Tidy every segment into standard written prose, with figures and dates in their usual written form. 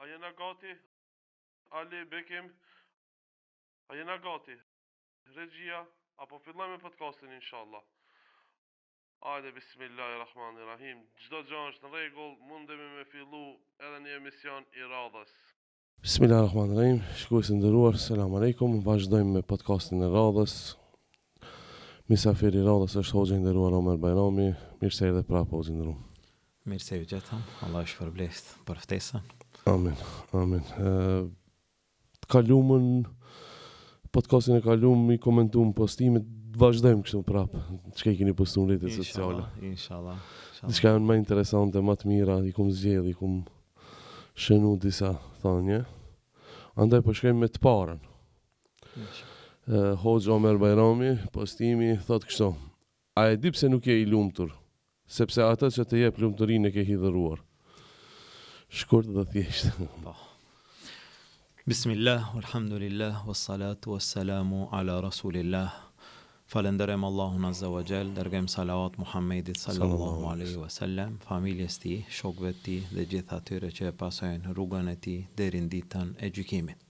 A jena gati? Ali Bekim, a jena gati? Regjia, apo fillojmë me podcastin inshallah. Hajde, bismillahirrahmanirrahim. Çdo gjë është në rregull, mundemi me fillu edhe një emision i radhës. Bismillahirrahmanirrahim. Shikues të nderuar, selam aleikum. Vazhdojmë me podcastin e radhës. Misafiri i radhës është hoxha i nderuar Omer Bajrami. Mirë se erdhe prapë hoxha i nderuar. Mirë se ju gjetëm, Allah është përblest për ftesën. Amin, amin. Të kalumën, podcastin e kalumën, i komentuam postimet, vazhdojmë kështu prapë. Çka i keni postuar në rrjetet sociale? Inshallah. Diçka më interesante, më të mira, i kum zgjedh, i kum shënu disa thënie. Andaj po shkojmë me të parën. Hoxha Omer Bajrami, postimi thot kështu: a e di pse nuk je i lumtur? Sepse atë që të jep lumturinë e ke hidhëruar. Shkurt dhe thjesht. Bismillah, alhamdulillah, wassalatu wassalamu ala rasulillah. Falenderojmë Allahun Azza wa Jall, dërgojmë salavat Muhammedit sallallahu alaihi wasallam, familjes tij, shokëve të tij dhe gjithë atyre që e pasojnë rrugën e tij deri në ditën e gjykimit.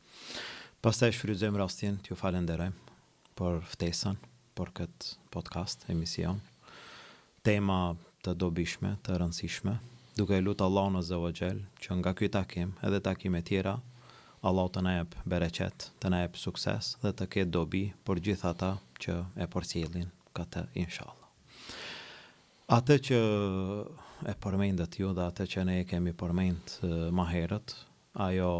Pastaj shfrytëzojmë rastin t'ju falenderojmë për ftesën, për këtë podcast, emision. Tema të dobishme, të rëndësishme, duke lutur Allahun Azza wa Jall që nga ky takim edhe takime tjera Allah të na jep bereqet, të na jep sukses dhe të ketë dobi për gjithë ata që e përcjellin këtë inshallah. Atë që e përmendët ju dhe atë që ne e kemi përmend më herët, ajo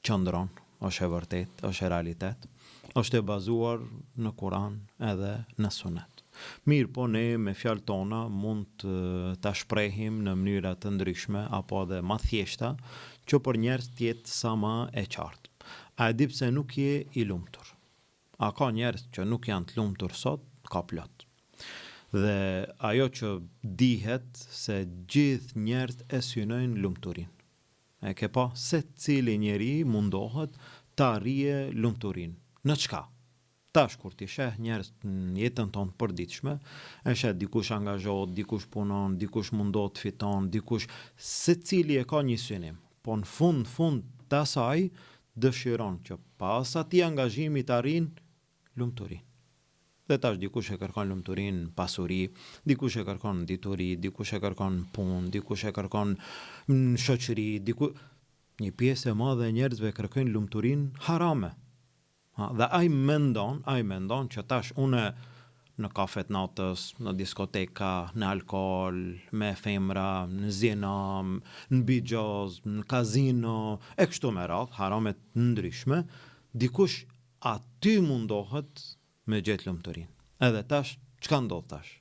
qëndron, është e vërtet, është e realitet, është e bazuar në Kur'an edhe në Sunet. Mirë, po ne me fjalët tona mund ta shprehim në mënyra të ndryshme apo edhe më thjeshta që për njerëz të jetë sa më e qartë. A e di pse nuk je i lumtur? A ka njerëz që nuk janë të lumtur sot? Ka plot. Dhe ajo që dihet se gjithë njerëzit e synojnë lumturinë. E ke pa se cili njeri mundohet ta arrijë lumturinë. Në çka? Tash kur ti sheh njerëz në jetën tonë të përditshme, e sheh dikush angazhohet, dikush punon, dikush mundohet të fiton, dikush secili e ka një synim. Po në fund të asaj dëshiron që pas atij angazhimi të arrijë lumturinë. Dhe tash dikush e kërkon lumturinë pasuri, dikush e kërkon dituri, dikush e kërkon punë, dikush e kërkon shoqëri, një pjesë e madhe e njerëzve kërkojnë lumturinë harame. Dhe ai mendon që tash unë në kafet natës, në diskoteka, në alkool, me femra, në zina, në bigjoz, në kazino, e kështu me radhë, haramet ndryshme, dikush aty mundohet me gjetë lumturinë. Edhe tash, çka ndodh tash?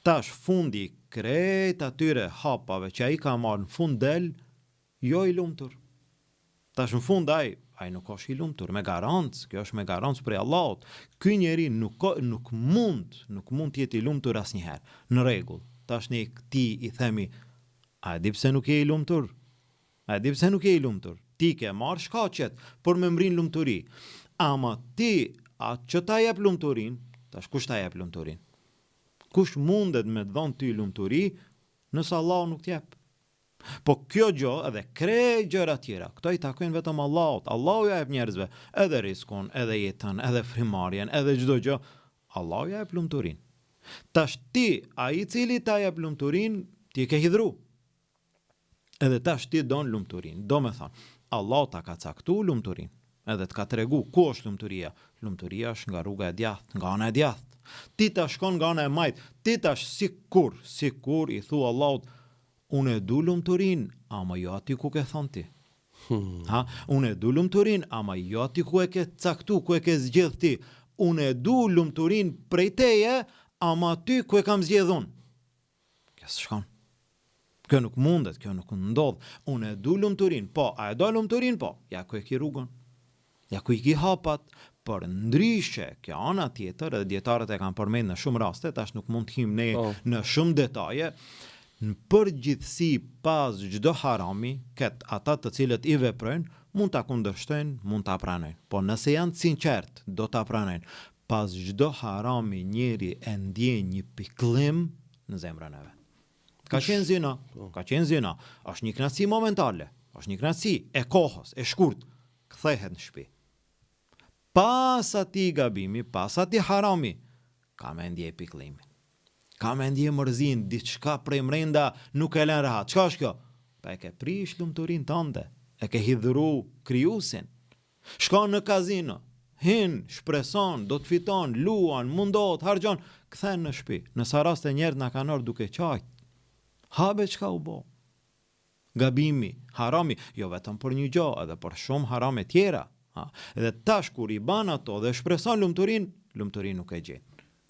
Tash fundi krejt atyre hapave që ai ka marrë në fund del, jo i lumtur. Tash në fund ai nuk është i lumtur, me garancë, kjo është me garancë prej Allahut. Ky njeri nuk mund të jetë i lumtur asnjëherë. Në rregull. Tash ne këtij i themi, a e di pse nuk je i lumtur? A e di pse nuk je i lumtur? Ti ke marrë shkaqet për me mbrin lumturi. Ama ti atë që ta jep lumturinë, tash kush ta jep lumturinë? Kush mundet me të dhënë ty lumturi nëse Allahu nuk t'jep? Po kjo gjë edhe krejt gjëra tjera, këto i takojnë vetëm Allahut. Allahu ja jep njerëzve edhe riskun, edhe jetën, edhe frimarjen, edhe çdo gjë. Allahu ja jep lumturinë. Tash ti, ai i cili ta jep lumturinë, ti e ke hidhru. Edhe tash ti don lumturinë. Do me thonë, Allahu ta ka caktuar lumturinë. Edhe të ka tregu ku është lumturia. Lumturia është nga rruga e djathtë, nga ana e djathtë. Ti tash shkon nga ana e majt. Ti tash sikur i thu Allahut, unë e du lumturinë, ama jo ati ku ke thonë ti. Unë e du lumturinë, ama jo ati ku e ke caktu, ku e ke zgjedh ti. Unë e du lumturinë prej teje, ama aty ku e kam zgjedh unë. Kjo s'shkon. Kjo nuk mundet, kjo nuk ndodh. Unë e du lumturinë, po, a e do lumturinë, po, ja ku e ki rrugën. Ja ku i ki hapat, për ndryshe, kjo ana tjetër, edhe dietarët e kanë përmend në shumë raste, tash nuk mund të him ne në shumë detaje. Në përgjithësi pas çdo harami, ata të cilët i veprojnë, mund ta kundërshtojnë, mund ta pranojnë. Po nëse janë të sinqert, do ta pranojnë. Pas çdo harami njeri e ndjen një pikëllim në zemrën e vet. Ka qenë zina, është një kënaqësi momentale. është një kënaqësi e kohës, e shkurt, kthehet në shtëpi. Pas atij gabimi, pas atij harami, ka me ndje piklimin. Ka me ndje mërzin, diçka prej mrenda nuk e lën rahat. Çka është kjo? Pa e ke prish lumturin tënde, e ke hidhuru krijuesin. Shkon në kazino, hin, shpreson, do të fiton, luan, mundohet, harxhon, kthen në shtëpi. Në sa raste njerëz na kanë ardhur duke qajt. Habe çka u bë. Gabimi, harami, jo vetëm për një gjë, edhe për shumë harame tjera. Edhe tash kur i ban ato dhe shpreson lumturin nuk e gjen.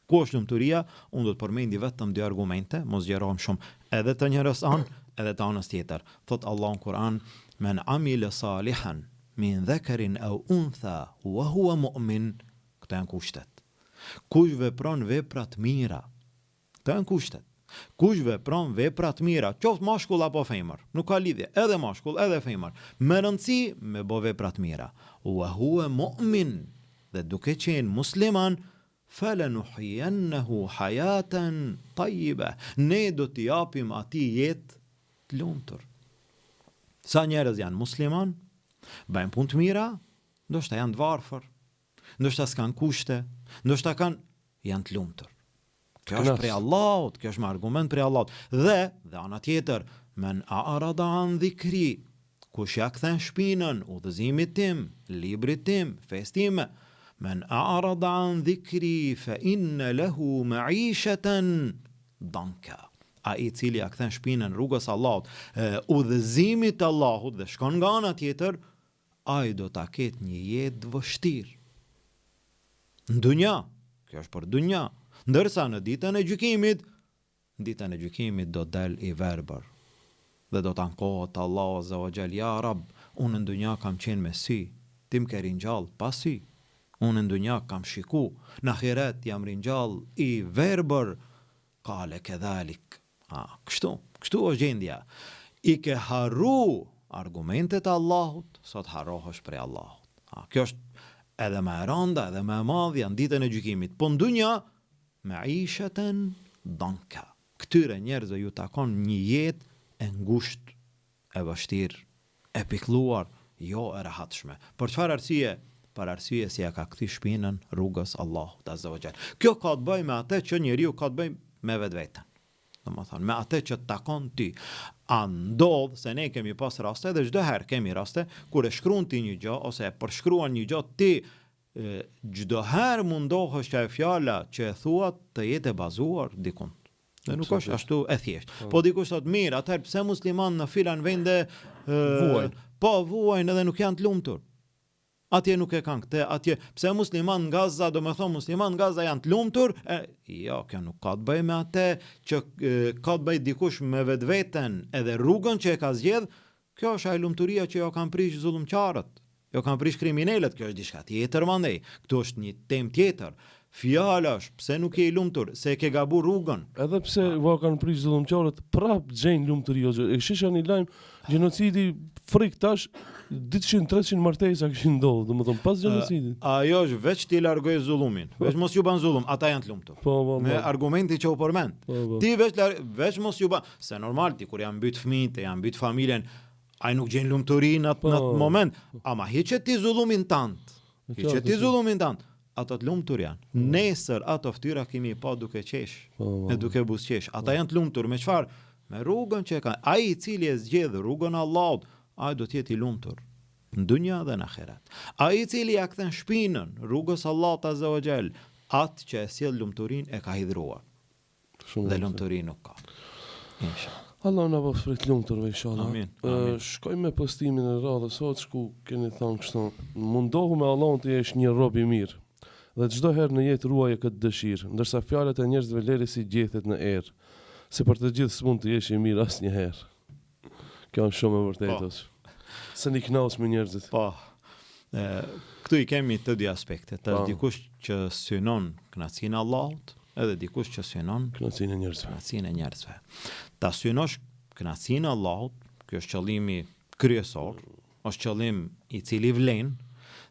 Ku është lumturia? Unë do të përmendi vetëm dy argumente, mos gjerohem shumë, edhe të njërës anë, edhe të anës tjetër. Thot Allah në Kur'an, men amile salihan, min dhekarin au untha, wa hua mu'min, këto janë kushtet. Kush vepron veprat mira, këto janë kushtet. Kush vepron veprat mira, qoftë mashkull apo femër, nuk ka lidhje, edhe mashkull, edhe femër, me rëndësi me bo veprat mira. Wa huwa mu'min, dhe duke qenë musliman, falanuhyiyannahu hayatan tayyiba. Ne do t'i japim atij jetë të lumtur. Sa njerëz janë musliman, bëjnë punë të mira, ndoshta janë të varfër, ndoshta s'kan kushte, ndoshta janë të lumtur. Kjo është prej Allahut, kjo është me argument prej Allahut. Dhe ana tjetër, men a'rada an dhikri, kush ja kthen shpinën udhëzimit tim, librit tim, festime, men a'rada an dhikri fa inna lahu ma'ishatan danka. Ai cili ja kthen shpinën rrugës Allahut, udhëzimit Allahut dhe shkon nga ana tjetër, ai do ta ketë një jetë vështirë. Në dunja, kjo është për dunja. Ndërsa në ditën e gjykimit do del i verbër dhe do të ankohet Allah azza wa jall, ja Rab, unë në dunja kam qenë me sy, ti më ke ringjall pa sy. Unë në dunja kam shiku, në ahiret jam ringjall i verbër. Kale kedhalik. Kështu është gjendja. I ke harru argumentet Allahut, sot harrohesh prej Allahut. Kjo është edhe me rënda, edhe me madhja në ditën e gjykimit. Po në dunja ma'ishatan danka. Këtyre njerëzve ju takon një jetë e ngushtë, e vështirë, e pikëlluar, jo e rehatshme. Për çfarë arsye? Për arsye si ja ka kthy shpinën rrugës Allahut azza wa jall. Kjo ka të bëjë me atë që njeriu ka të bëjë me vetveten. Domethënë me atë që të takon ty. Ndodh se ne kemi pas raste dhe çdo herë kemi raste kur e shkruan ti një gjë ose e përshkruan një gjë ti, çdo herë mundohesh që e fjala që e thua të jetë e bazuar dikun. Dhe nuk është ashtu e thjesht. Po dikush thot mirë, atëherë pse musliman në filan vende vuajnë? Po vuajnë edhe nuk janë të lumtur. Atje nuk e kanë këtë, atje pse musliman në Gaza, do me thonë musliman në Gaza janë të lumtur? Jo, kjo nuk ka të bëj me atë që ka të bëj dikush me vetveten edhe rrugën që e ka zgjedh. Kjo është ai lumturia që jo kanë prish zullumqtarët. Jo kanë prish kriminalët, kjo është diçka tjetër mandej. Këtu është një temë tjetër. Fjala është pse nuk je i lumtur, se ke gabu rrugën. Edhe pse kanë prish zullumqtarët, prap gjejnë lumturi. E shisha një lajm, gjenocidi frik tash 200-300 martesa kishin ndodhur, domethënë pas gjenocidit. Ajo është veç ti largoj zullumin. Veç mos ju ban zullum, ata janë të lumtur. Me argumenti që u përmend. Ti veç mos ju ban, se normal ti kur janë mbyt fëmijët, janë mbyt familjen, ai nuk gjen lumturi në atë moment, ama hiqet ti zullumin tant. Ato të lumtur janë. Nesër ato ftyra kemi pa duke qesh, e duke buzëqesh. Ata janë të lumtur me çfarë? Me rrugën që e kanë. Ai i cili e zgjedh rrugën e Allahut, ai do të jetë i lumtur në dunja dhe në ahiret. Ai i cili ja kthen shpinën rrugës Allahut azza wa jall, atë që e sjell lumturinë e ka hidhruar. Dhe lumturinë nuk ka. Inshallah. Allah na bëf për të lumturve inshallah. Amin. Shkoj me postimin e radhës sot, ku keni thënë kështu, mundohu me Allahun të jesh një rob i mirë. Dhe çdo herë në jetë ruaje këtë dëshirë, ndërsa fjalët e njerëzve leri si gjethet në erë, se për të gjithë s'mund të jesh i mirë asnjëherë. Kjo është shumë e vërtetë. Se një knaus me njerëzit. Po. Këtu i kemi të dy aspekte. Të dikush që synon kënaqësinë e Allahut, edhe dikush që synon kënaqësinë e njerëzve. Ta synosh kënaqësinë e Allahut, ky është qëllimi kryesor, është qëllim i cili vlen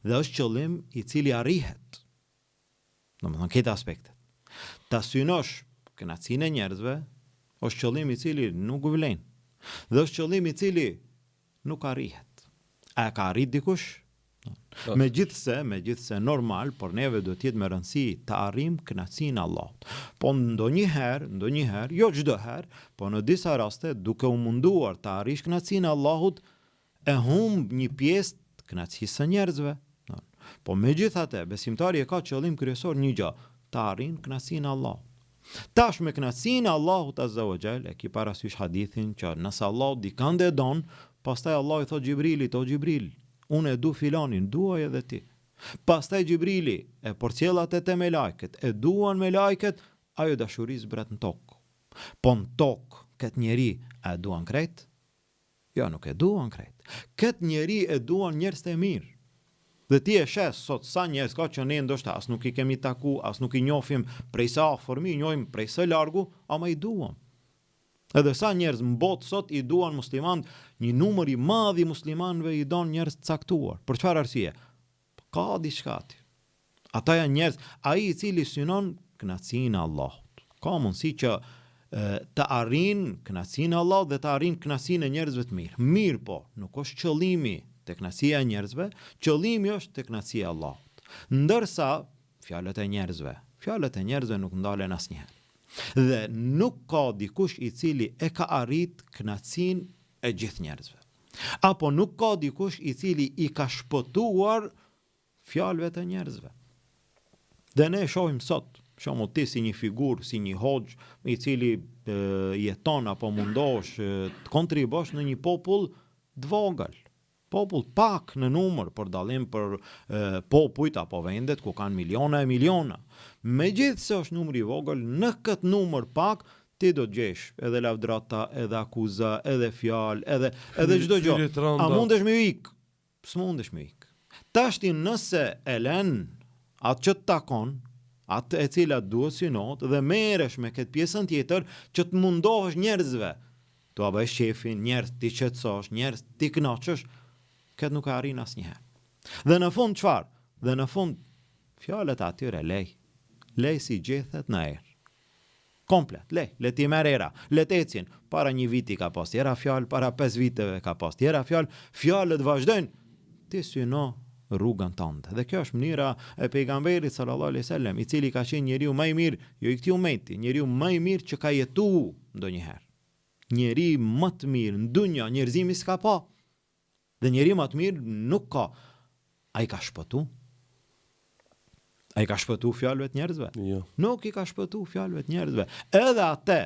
dhe është qëllim i cili arrihet. Domethënë këto aspekte. Ta synosh kënaqësinë e njerëzve, është qëllim i cili nuk vlen. Dhe është qëllim i cili nuk arrihet. A ka arrit dikush? Megjithse normal, por neve do të jetë me rëndësi të arrim kënaqësinë e Allahut. Po ndonjëherë, jo çdo herë, po në disa raste duke u munduar të arrish kënaqësinë e Allahut, e humb një pjesë të kënaqësisë së njerëzve. Po megjithatë, besimtari e ka qëllim kryesor një gjë, të arrijë kënaqësinë e Allahut. Tash me kënaqësinë e Allahut Azza wa Jall, e ki parasysh hadithin që nëse Allahu dikande e don, pastaj Allah i thot Gjibrilit, o Gjibril, unë e du filanin, duaj edhe ti. Pastaj Gjibrili e porcjellat e te me lajket, e duan me lajket, ajo dashuri zbret në tokë. Po në tokë, këtë njeri e duan krejt? Jo, nuk e duan krejt. Këtë njeri e duan njerëz të mirë. Dhe ti e shes sot sa njerëz ka që ne ndoshta as nuk i kemi taku, as nuk i njohim prej sa afërmi, i njohim prej së largu, ama i duam. Edhe sa njerëz në botë sot i duan musliman, një numër i madh i muslimanëve i don njerëz të caktuar. Për çfarë arsye? Ka diçka aty. Ata janë njerëz, ai i cili synon kënaqësinë e Allahut. Ka mundësi që të arrin kënaqësinë e Allahut dhe të arrin kënaqësinë e njerëzve të mirë. Mirë po, nuk është qëllimi tek kënaqësia e njerëzve, qëllimi është tek kënaqësia e Allahut. Ndërsa fjalët e njerëzve nuk ndalen asnjëherë. Dhe nuk ka dikush i cili e ka arrit kënaqësinë e gjithë njerëzve. Apo nuk ka dikush i cili i ka shpëtuar fjalëve të njerëzve. Dhe ne shohim sot, shumë ti si një figurë, si një hoxh i cili jeton apo mundosh të kontribosh në një popull të vogël. Popull pak në numër për dallim për popujt apo vendet ku kanë miliona e miliona. Megjithse është numri i vogël, në këtë numër pak ti do të gjesh edhe lavdrata, edhe akuza, edhe fjalë, edhe çdo gjë. A mundesh me ik? S'mundesh me ik. Tashti nëse e lën atë që të takon, atë e cila duhet synot dhe merresh me këtë pjesën tjetër që të mundohesh njerëzve. Tu a bësh shefin, njerëz ti qetësosh, njerëz ti kënaqësh, këtë nuk e arrin asnjëherë. Dhe në fund çfarë? Dhe në fund fjalët atyre lej si gjethet në erë. Komplet, le ti merr era, le të ecin. Para një viti ka pas tjera fjalë, para 5 viteve ka pas tjera fjalë, fjalët vazhdojnë. Ti syno rrugën tënde. Dhe kjo është mënyra e pejgamberit sallallahu alaihi wasallam, i cili ka qenë njeriu më i mirë, jo i këtij ummeti, njeriu më i mirë që ka jetuar ndonjëherë. Njeri më të mirë në dunja, njerëzimi s'ka pa. Dhe njeri më të mirë nuk ka. A i ka shpëtu? A i ka shpëtu fjalëve të njerëzve? Jo. Nuk i ka shpëtu fjalëve të njerëzve. Edhe atë,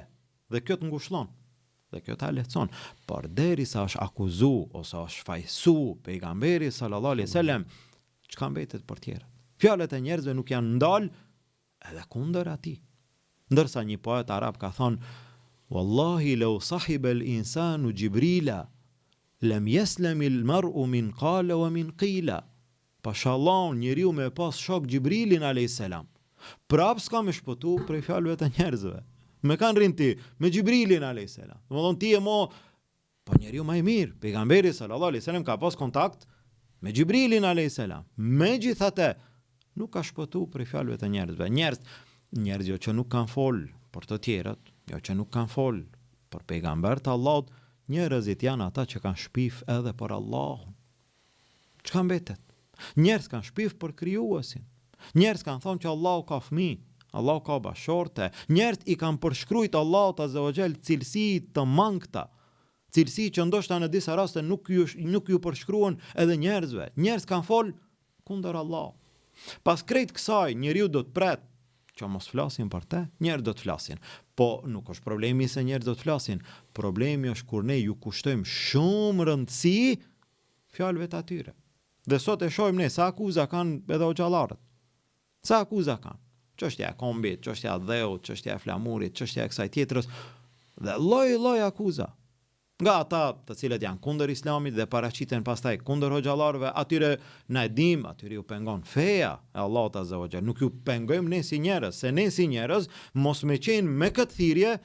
dhe kjo të ngushllon, dhe kjo ta lehtëson, por derisa është akuzu ose është fajsu pejgamberi sallallahu alaihi wasallam, çka mbetet për tjerët? Fjalët e njerëzve nuk janë ndal edhe kundër atij. Ndërsa një poet arab ka thonë: "Wallahi law sahiba al-insanu Jibrila lam yaslam al-mar'u min qala wa min qila." Pashallah, njeriu me pas shok Gjibrilin a.s. Prap s'ka me shpëtu prej fjalëve të njerëzve. Me kanë rinë ti, me Gjibrilin a.s. Më thonë ti e mo, po njeriu më i mirë, pejgamberi sallallahu alaihi wasallam ka pas kontakt me Gjibrilin a.s. Megjithatë, nuk ka shpëtu prej fjalëve të njerëzve. Njerëz jo që nuk kanë fol për të tjerët, jo që nuk kanë fol për pejgambert Allahut, njerëzit janë ata që kanë shpif edhe për Allahun. Çka mbetet? Njerëz kanë shpif për krijuesin. Njerëz kanë thonë që Allahu ka fëmijë, Allahu ka bashorte. Njerëz i kanë përshkruajt Allahut azza wa jall cilësi të mangëta, cilësi që ndoshta në disa raste nuk ju përshkruan edhe njerëzve. Njerëz kanë fol kundër Allahut. Pas krejt kësaj, njeriu do të pret që mos flasin për te, njerëz do të flasin. Po nuk është problemi se njerëz do të flasin. Problemi është kur ne ju kushtojmë shumë rëndësi fjalëve të atyre. Dhe sot e shohim ne sa akuza kanë edhe xhallarët. Sa akuza kanë? Çështja e kombit, çështja e dheut, çështja e flamurit, çështja e kësaj tjetrës dhe lloj akuza. Nga ata të cilët janë kundër Islamit dhe paraqiten pastaj kundër xhallarëve, atyre na e dim, atyre ju pengon feja e Allahut azza wa jall. Nuk ju pengojmë ne si njerëz, se ne si njerëz mos me qenë me këtë thirrje,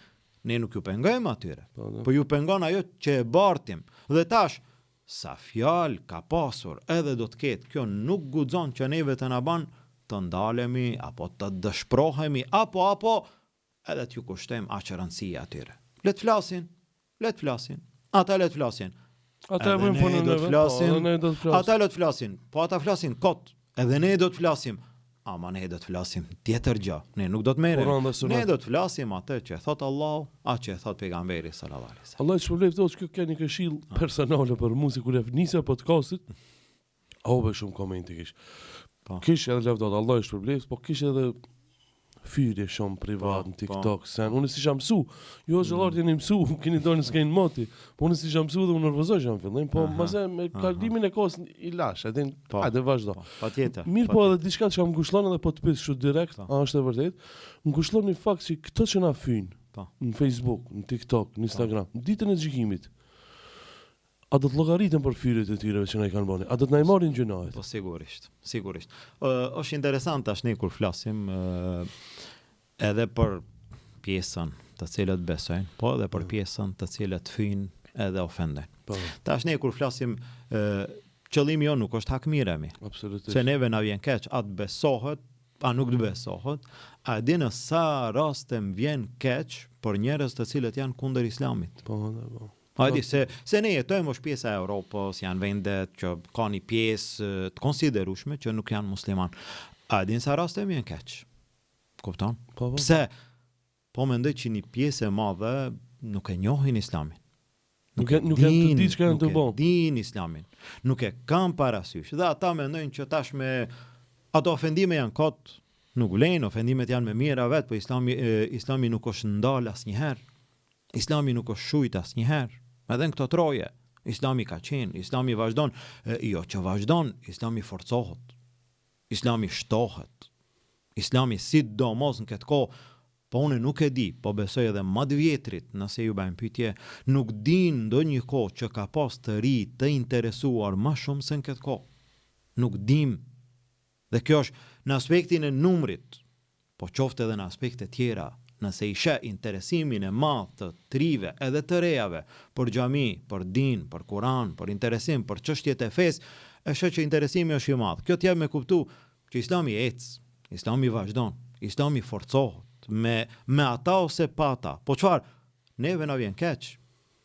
ne nuk ju pengojmë atyre. Po ju pengon ajo që e bartim. Dhe tash sa fjalë ka pasur edhe do të ketë, kjo nuk guxon që neve të na ban të ndalemi apo të dëshprohemi apo edhe t'ju kushtojmë aq rëndësi atyre. Le të flasin. Ata le të flasin. Ata Edhe bëjnë ne punën do e të vet, flasim, po, ne do të flasim. ata do të flasin, po ata flasin kot, edhe ne do të flasim. Ama ne do të flasim tjetër gjë. Ne nuk do të Kur'an dhe merrem. sunet. Ne do të flasim atë që e thot Allahu, atë që e thot pejgamberi sallallahu alaihi wasallam. Allah që përlef të që kjo një këshill personale për mu, si kur e nisja podcastit, be shumë komenti kish. Po. Kish edhe lefdot, Allah është përblef, po kish edhe fyrje shumë privat në TikTok, sen. Unë si sham mësu, jo zhëllarët jeni mësu, keni dorë në skejnë moti, po unë si sham mësu dhe unë nervozoj në fillim, po mëse me kalimin e kohës i lash, edhin, hajde vazhdo. Patjetër. Mirë po edhe diçka që kam ngushllon edhe po të pyes shumë direkt, a është e vërtet? Ngushllon një fakt që këto që na fyjnë në Facebook, në TikTok, në Instagram, në ditën e gjykimit. A do të llogaritën për fyrjet e tyre që na i kanë bënë? A do të na i marrin gjunahet? Po sigurisht. Është interesant tash ne kur flasim edhe për pjesën të cilët besojnë, po edhe për pjesën të cilët fyjnë edhe ofendojnë. Po, Tash ne kur flasim qëllimi jo nuk është hakmiremi. absolutisht. Se neve na vjen keq atë besohet, a nuk të besohet, a di në sa raste më vjen keq për njerëz të cilët janë kundër islamit. Po, po. Hajde, se ne jetojmë është pjesa e Europës, janë vendet që ka një pjesë të konsiderueshme që nuk janë musliman. A di në sa raste më vjen keq. Kupton? Po. Pse? Po mendoj që një pjesë e madhe nuk e njohin islamin. Nuk janë të ditë që janë të Nuk bon. e din islamin. Nuk e kanë parasysh. Dhe ata mendojnë që tash me ato ofendime janë kot, nuk vlen, ofendimet janë me mira vet, po islami nuk është ndal asnjëherë. Islami nuk është shujt asnjëherë. Edhe në këto troje, islami ka qenë, islami vazhdon, jo që vazhdon, islami forcohet. Islami shtohet. Islami sidomos në këtë kohë, po unë nuk e di, po besoj edhe më të vjetrit, nëse ju bëjmë pyetje, nuk din ndonjë kohë që ka pas të ri të interesuar më shumë se në këtë kohë. Nuk dim. Dhe kjo është në aspektin e numrit, po qoftë edhe në aspekte tjera, nëse i sheh interesimin e madh të trive edhe të rejave për xhami, për din, për Kur'an, për interesim, për çështjet e fesë, e sheh që interesimi është i madh. Kjo t'jap me kuptu që Islami ec, Islami vazhdon, Islami forcohet me ata ose pa ata. Po çfarë? Neve na vjen keq.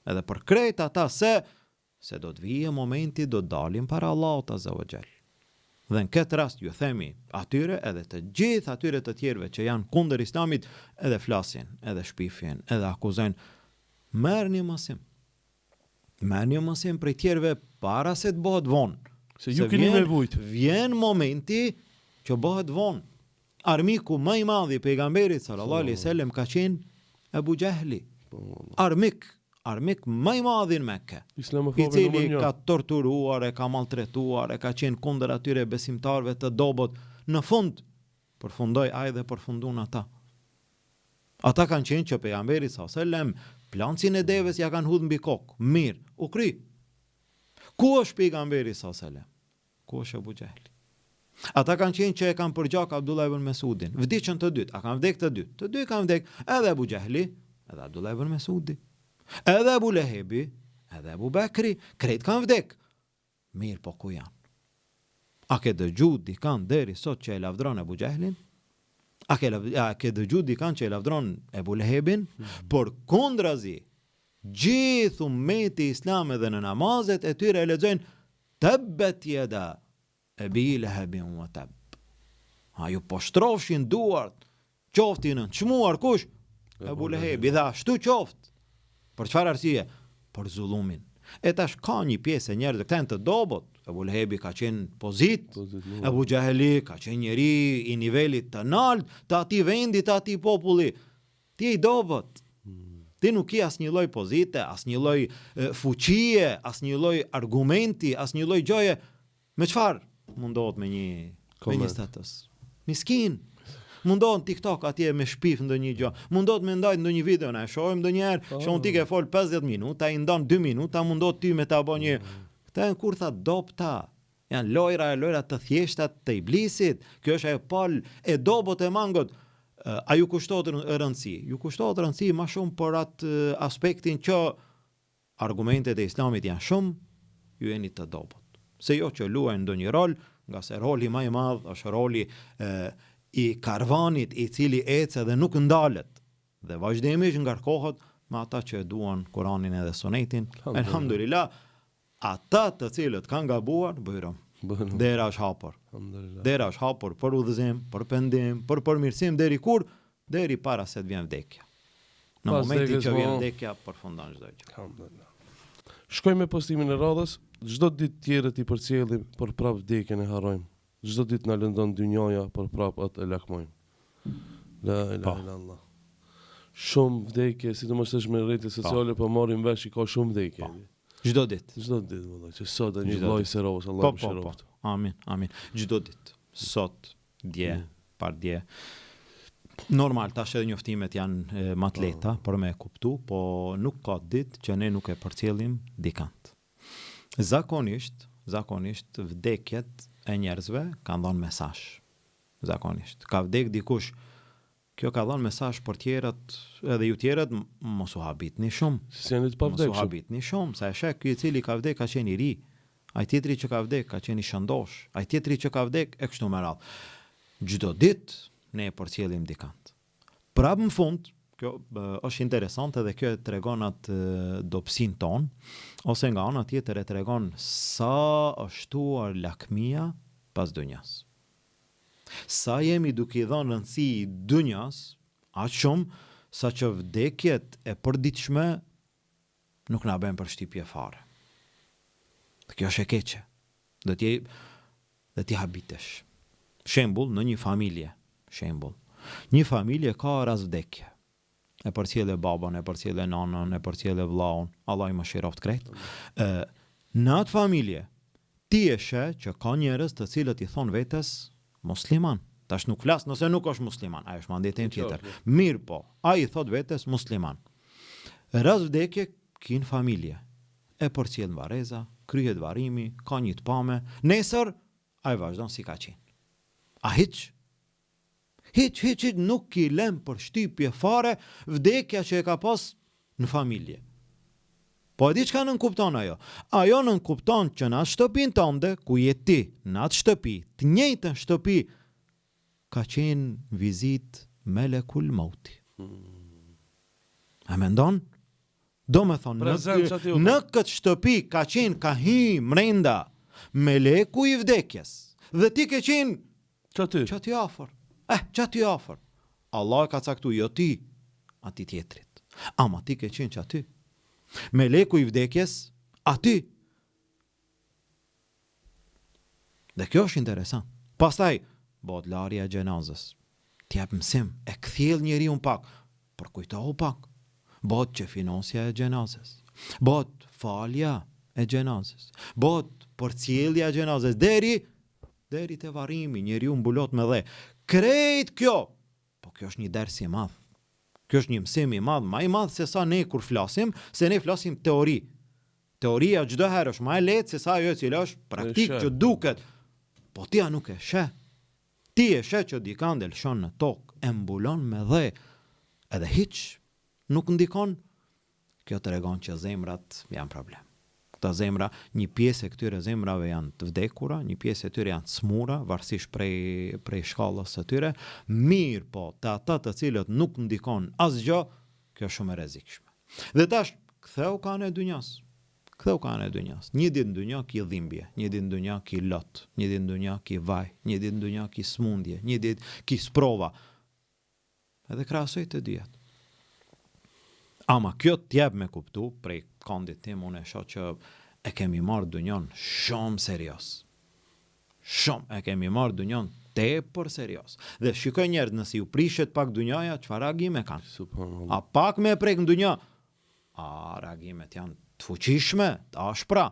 Edhe për krejt ata se do të vijë momenti do të dalim para Allahut Azza wa Jall. Dhe në këtë rast ju themi atyre edhe të gjithë atyre të tjerëve që janë kundër islamit edhe flasin, edhe shpifjen, edhe akuzojnë. Merrni mësim. Merrni mësim prej tjerëve para se të bëhet vonë. Se ju keni nevojë. Vjen momenti që bëhet vonë. Armiku më i madh i pejgamberit sallallahu alaihi wasallam ka qenë Abu Jahli. Armik më i madh në Mekë. I cili ka torturuar, e ka maltretuar, e ka qenë kundër atyre besimtarëve të dobët. Në fund, përfundoi ai dhe përfundon ata. Ata kanë qenë që pejgamberi sallallahu alaihi wasallam plancin e devës ja kanë hudhur mbi kokë. Mirë, u kry. Ku është pejgamberi sallallahu alaihi wasallam? Ku është Abu Jahli? Ata kanë qenë që e kanë përgjak Abdullah ibn Mesudin. Vdiqën të dytë, a kanë vdek të dytë? Të dy kanë vdek, edhe Abu Jahli, edhe Abdullah ibn Mesudi. Edhe Abu Lehebi, edhe Abu Bekri, krejt kanë vdek. Mirë, po ku janë? A ke dëgju dikan deri sot që e lavdron Abu Jahlin? A ke dëgju dikan që e lavdron Abu Lehebin? Por kundrazi, gjithë ummeti islam edhe në namazet e tyre e lexojnë tabbet yada Abi Lehabin wa tab. A ju po shtrofshin duart, qoftin në çmuar kush? Abu Lehebi, dhe ashtu qoftë. Për çfarë arsye? Për zullumin. E tash ka një pjesë e njerëzve këta të dobët. Abu Lehebi ka qenë pozit, Abu Jahli ka qenë njeri i nivelit të nalt, të ati vendi, të ati populli. Ti i dobët. Ti nuk i as një lloj pozite, as një lloj fuqie, as një lloj argumenti, as një lloj gjoje. Me çfarë mundohet me një status? Miskin. Mundohet TikTok atje me shpif ndonjë gjë. Mundohet me ndajt ndonjë video, na e shohim ndonjëherë, që ti ke fol 50 minuta, ai ndon 2 minuta, mundohet ty me ta bën një. Këta janë kurtha dopta. Janë lojra të thjeshta të iblisit. Kjo është ajo pal e dobët e mangot. A ju kushtohet rëndësi? Ju kushtohet rëndësi më shumë për atë aspektin që argumentet e islamit janë shumë, ju jeni të dobët. Se jo që luajnë ndonjë rol, nga se roli më i madh është roli i karvanit i cili ecë dhe nuk ndalet dhe vazhdimisht ngarkohet me ata që e duan Kur'anin edhe Sunetin. Elhamdulillah, ata të cilët kanë gabuar, bujrom. Bënë. Dera është hapur. Alhamdulillah. Dera është hapur për udhëzim, për pendim, për përmirësim deri kur? Deri para se të vjen vdekja. Në Pas momentin vdekjes, që vjen mo. vdekja, përfundon çdo gjë. Alhamdulillah. Shkoj me postimin e radhës, çdo ditë tjerët i përcjellim, por prap vdekjen e harrojmë. Çdo ditë na lëndon dynjaja, por prap atë e lakmojmë. La ilaha illallah. Shumë vdekje, sidomos është me rrjetet sociale, po marrim vesh i ka shumë vdekje. Çdo ditë. Çdo ditë valla, që sot një Çdo vllai ditë. seros, Po, Allah më po, po. shëroft. Amin, amin. Çdo ditë. Sot, dje, pardje. Normal, tash edhe njoftimet janë më të lehta për me kuptu, po nuk ka ditë që ne nuk e përcjellim dikant. Zakonisht vdekjet e njerëzve kanë dhënë mesazh. Zakonisht. Ka vdek dikush, kjo ka dhënë mesazh për tjerët, edhe ju tjerët mos u habitni shumë. Si janë të pa Mos u vdekshëm. habitni shumë, sa e shek ky i cili ka vdek ka qenë i ri. Ai tjetri që ka vdek ka qenë i shëndosh. Ai tjetri që ka vdek e kështu me radhë. Çdo ditë ne e përcjellim dikant. Prap në fund, kjo është interesante dhe kjo e tregon atë dobësinë ton, ose nga ana tjetër e tregon sa është shtuar lakmia pas dunjas. Sa jemi duke i dhënë rëndësi dunjas, aq shumë sa që vdekjet e përditshme nuk na bëjnë përshtypje fare. Dhe kjo është e keqe. Dhe ti habitesh. Shembull, në një familje, një familje ka rast vdekje. E përcjellë babën, e përcjellë nanën, e përcjellë vllaun, Allah i mëshiroft krejt. Në atë familje, ti e sheh që ka njerëz të cilët i thon vetes musliman. Tash nuk flas nëse nuk është musliman, ai është mandetim tjetër. Mirë po, ai i thot vetes musliman. Rast vdekje kin familje. E përcjell vareza, kryhet varrimi, ka një të pame, nesër ai vazhdon si ka qenë. A hiç nuk i lëm për shtypje fare vdekja që e ka pas në familje. Po e di çka nën kupton ajo? Ajo nën kupton që në atë shtëpinë tënde, ku je ti, në atë shtëpi, të njëjtën shtëpi, ka qenë vizit Melekul Mauti. A mendon? Do me thonë, në këtë shtëpi ka hi mrenda Meleku i vdekjes. Dhe ti ke qenë Qaty afër. Qaty afër. Allah ka caktu jo ti, ati tjetrit. Ama ti ke qenë qaty. Meleku i vdekjes, aty. Dhe kjo është interesant. Pastaj, bëhet larja e gjenazës. Ti jep mësim, e kthjell njeriu pak, por kujtohu pak. Bëhet qefinosja e gjenazës. Bëhet falja e gjenazës. Bëhet përcjellja e gjenazës deri te varrimi, njeriu mbulot me dhe. Krejt kjo, po kjo është një ders i madh. Kjo është një mësim i madh, më i madh se sa ne kur flasim, se ne flasim teori. Teoria çdo herë është më e lehtë se sa ajo e cila është praktik që duket. Po ti nuk e sheh. Ti e sheh që dikand e lëshon në tokë, e mbulon me dhe, edhe hiç nuk ndikon. Kjo tregon që zemrat janë problem. Këta zemra, një pjesë e këtyre zemrave janë të vdekura, një pjesë e tyre janë të smura, varësisht prej shkallës së tyre, mirë po, të ata të cilët nuk ndikon asgjë, kjo është shumë e rrezikshme. Dhe tash, ktheu kanë e dynjas. Një ditë në dynja ki dhimbje, një ditë në dynja ki lot, një ditë në dynja ki vaj, një ditë në dynja ki smundje, një ditë ki sprova. Edhe krahasoj të dyat. Ama kjo t'jep me kuptu, prej kandit tim, unë e shoh që e kemi marrë dunjon shumë serios. E kemi marrë dunjon tepër serios. Dhe shikoj njerëz, nëse ju prishet pak dunjaja, çfarë reagime kanë? A pak me prek në dunja? Reagimet janë të fuqishme, të ashpra.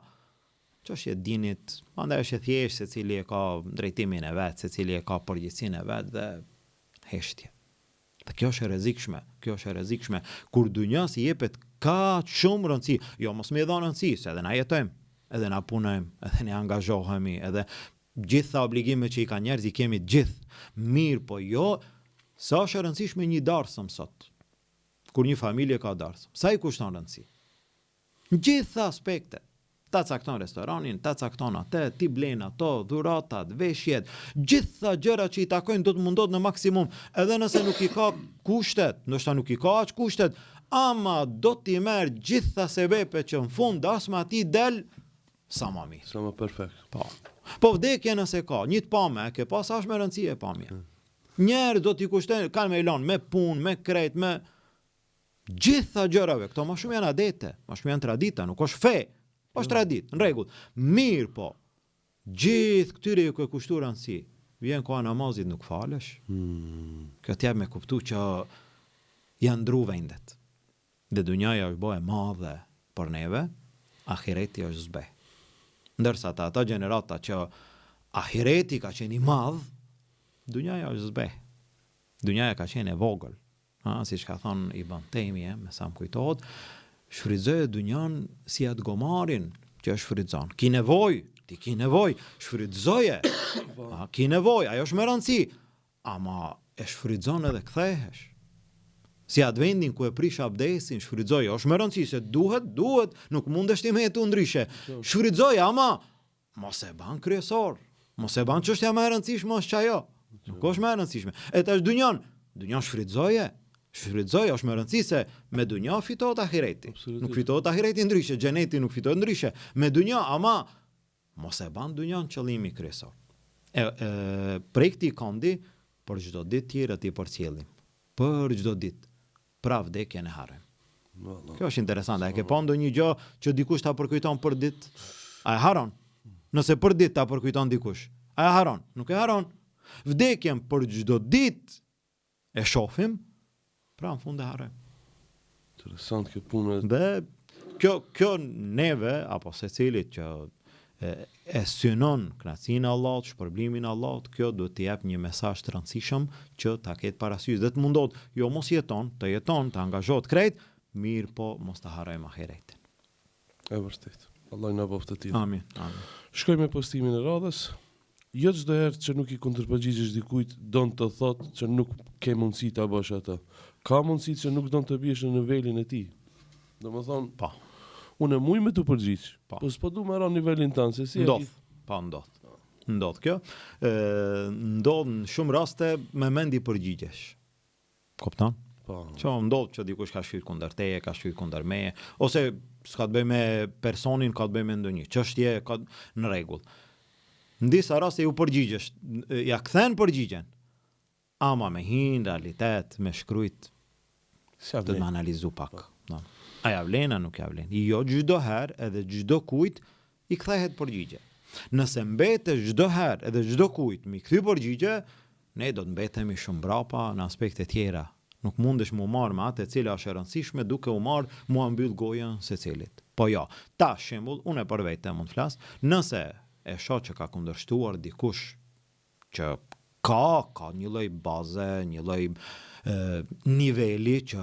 Çështja e dinit, andaj është e thjeshtë, secili e ka drejtimin e vet, secili e ka përgjegjësinë e vet dhe heshtje. Dhe kjo është e rrezikshme, kur dunja si jepet ka shumë rëndësi. Jo, mos më dhon rëndësi, se edhe na jetojmë, edhe na punojmë, edhe ne angazhohemi, edhe gjitha obligimet që i ka njerëz i kemi gjithë. Mirë, po jo, sa është e rëndësishme një darsëm sot. Kur një familje ka darsëm, sa i kushton rëndësi? Në gjitha aspektet. Ta cakton restoranin, ta cakton atë, ti blen ato, dhuratat, veshjet, gjitha gjëra që i takojnë do të mundot në maksimum, edhe nëse nuk i ka kushtet, ndoshta nuk i ka aq kushtet, ama do t'i merr gjitha sebepe që në fund as me ati del sa më mirë. Sa më perfekt. Po vdekje nëse ka, një të pamë, ke pas është me rëndësi e pamje. Njerë do t'i kushtojnë, kanë me ilon, me punë, me krejt, me gjitha gjërave, këto ma shumë janë adete, ma shumë janë tradita, nuk është fe, po është tradit, në rregull. Mirë po, gjithë këtyre ju ke kushtu rëndësi, vjen koha namazit nuk falesh, kjo t'jep me kuptu që janë ndru vendet. Dhe dunjaja është bëhe madhe për neve, ahireti është zbeh. Ndërsa ata gjenerata që ahireti ka qenë i madh, dunjaja është zbeh. Dunjaja ka qenë e vogël. Si që ka thonë Ibn Taymije, me sa më kujtohet, shfrytëzoje dunjan si atë gomarin që është shfrytëzon. Ki nevoj, shfrytëzoje. Ki nevoj, ajo është me rëndësi. Ama e shfrytëzon edhe kthehesh. Si atë vendin ku e prish abdesin, shfrytëzoje, është me rëndësi se duhet, nuk mundesh ti me jetu ndryshe. Shfrytëzoje, ama mos e ban kryesor. Mos e ban çështja më e rëndësishme është çajo. Nuk është më e rëndësishme. E tash dunjan shfrytëzoje. Shfrytëzoje është me rëndësi se me dunja fitohet ahireti. Nuk fitohet ahireti ndryshe, xheneti nuk fitohet ndryshe. Me dunja, ama mos e ban dunjan qëllimi kryesor. Prej këtij kondi për çdo ditë tjetër ti përcjellim. Për çdo ditë. Pra vdekjen e harrem. Kjo është interesante. A ke pa ndonjë gjë që dikush ta përkujton për ditë? A e haron? Nëse për ditë ta përkujton dikush, a e haron? Nuk e haron. Vdekjen për çdo ditë e shohim, pra në fund e harrem. Interesant kjo punë. Dhe kjo neve apo secilit që e synon kënaqësinë e Allahut, shpërblimin e Allahut, kjo do t'i jap një mesazh të rëndësishëm që ta ketë parasysh dhe të mundohet, jo mos jeton, të angazhohet krejt, mirë po mos ta harrojmë ahiretin. E vërtet. Allah na bëft të tillë. Amin. Shkoj me postimin e radhës. Jo çdo herë që nuk i kundërpërgjigjesh dikujt don të thotë që nuk ke mundësi ta bësh atë. Ka mundësi që nuk don të biesh në nivelin e tij. Domethënë, Po. Unë muj me të përgjigj. Po. Po s'po du me ra nivelin tanë, se si Ndodh kjo. Ndodh në shumë raste me mendi përgjigjesh. Kupton? Po. Që ndodh që dikush ka shkruar kundër teje, ka shkruar kundër meje, ose s'ka të bëjë me personin, ka të bëjë me ndonjë çështje, ka në rregull. Në disa raste ju përgjigjesh, ja kthen përgjigjen. Ama me hin realitet, me shkruajt, Sa të më analizu pak. A ja vlen, a nuk ja vlen. Jo çdo herë edhe çdo kujt i kthehet përgjigje. Nëse mbetesh çdo herë edhe çdo kujt mi kthy përgjigje, ne do të mbetemi shumë brapa në aspekte tjera. Nuk mundesh mu marr me atë e cila është e rëndësishme duke u marr mua mbyll gojën secilit. Po jo, ta shembull, unë për vete mund të flas, nëse e shoh që ka kundërshtuar dikush që ka një lloj baze, një lloj niveli që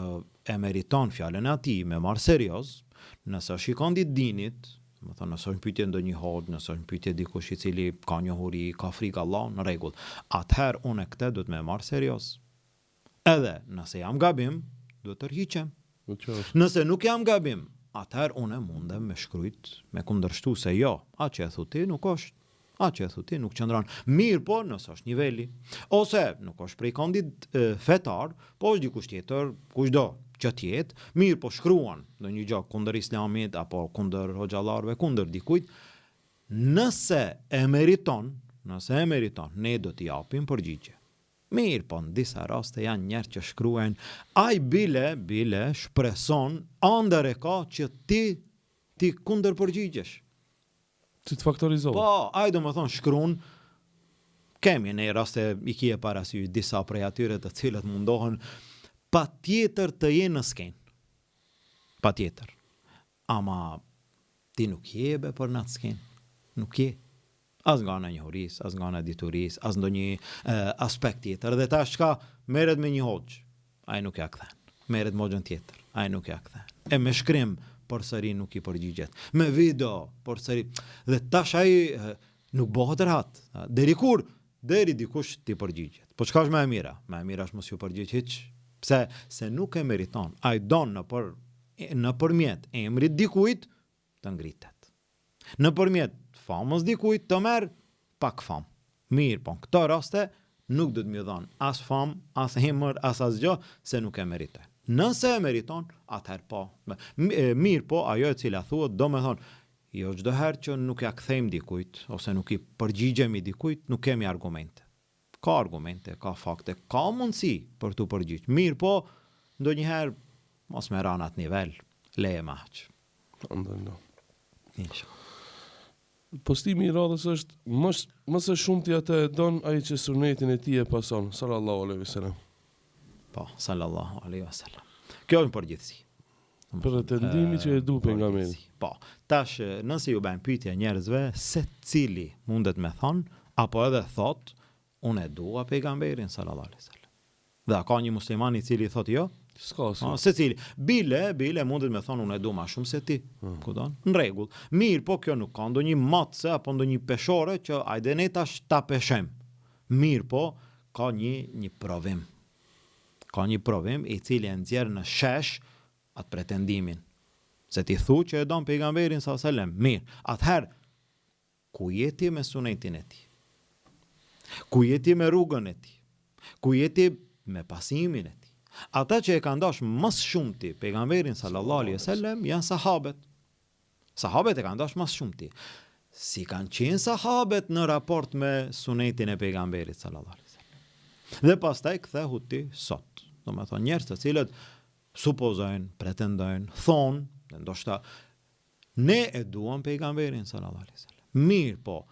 e meriton fjalën e atij me marr serioz, nëse shikon ditë dinit, më thonë nëse është pyetje ndonjë hoxh, nëse është pyetje dikush i cili ka njohuri, ka frikë Allah, në rregull. Atëherë unë këtë do të më marr serioz. Edhe nëse jam gabim, do të tërhiqem. Nëse nuk jam gabim, atëherë unë mundem me shkrujt, me kundërshtu se jo, atë që e thuti nuk është. Atë që e thuti nuk qëndron. Mirë po nëse është niveli. Ose nuk është prej kondit fetar, po është dikush tjetër, kushdo që tjetë, mirë po shkruan në një gjë kundër islamit, apo kundër hoxhallarëve, kundër dikujt, nëse e meriton, ne do t'i japim përgjigje. Mirë po në disa raste janë njerë që shkruajnë, aj bile shpreson, andër e ka që ti kundër përgjigjesh. Ti të faktorizohet. Po, ai do më thonë shkruan, kemi në raste i kje parasysh disa prej atyre të cilët mundohen pa tjetër të jenë në skenë. Pa tjetër. Ama ti nuk je be për në të skenë. Nuk je. As nga në njohuris, as nga në dituris, as ndo një aspekt tjetër. Dhe ta shka meret me një hoxh, ai nuk ja kthen. Meret moxhën tjetër, ai nuk ja kthen. E me shkrim, por sëri nuk i përgjigjet. Me video, por sëri. Dhe tash ai nuk bëhet rahat. Deri kur? Deri dikush ti përgjigjet. Po çka është më e mira? Më e mira është mos ju përgjigj hiç. Pse? Se nuk e meriton. Ai don nëpërmjet emrit dikujt të ngritet. Nëpërmjet famës dikujt të merr pak famë. Mirë, po në këto raste nuk do të më dhon as famë, as emër, as asgjë se nuk e meriton. Nëse e meriton, atëherë po. Mirë po, ajo e cila thuhet, do me thonë, jo çdo herë që nuk ja kthejmë dikujt ose nuk i përgjigjemi dikujt, nuk kemi argumente. Ka argumente, ka fakte, ka mundësi për t'u përgjigj. Mirë po, ndonjëherë mos me rana atë nivel, leje ma aq. Alhamdulillah. Inshallah. Postimi i radhës është më së shumti atë e don ai që sunetin e tij e pason, sallallahu alaihi wasallam. Po, sallallahu alaihi wasallam. Kjo është përgjithësi. Për atendimi që e du pejgamberi. Po, tash nëse ju bën pyetje njerëzve se cili mundet me thon apo edhe thot unë e dua pejgamberin sallallahu alaihi wasallam. Dhe ka një musliman i cili thot jo? S'ka si. Se cili, bile mundet me thonë unë e du ma shumë se ti, kupton? Në rregull. Mirë, po kjo nuk ka ndonjë matse apo ndonjë peshore që ajde ne tash ta peshem. Mirë, po ka një provim. Ka një provim i cili e nxjerr në shesh atë pretendimin. Se ti thu që e don pejgamberin sallallahu alajhi wasallam. Mirë, atëherë ku jeti me sunetin e tij? Ku jeti me rrugën e tij? Ku jeti me pasimin e tij? Ata që e kanë dash më shumëti pejgamberin sallallahu alaihi wasallam janë sahabet. Sahabet e kanë dash më shumëti. Si kanë qenë sahabet në raport me sunetin e pejgamberit sallallahu alaihi wasallam. Dhe pastaj kthehu ti sot. Domethënë njerëz të cilët supozojnë, pretendojnë, thonë, ndoshta ne e duam pejgamberin sallallahu alaihi wasallam. Mirë, po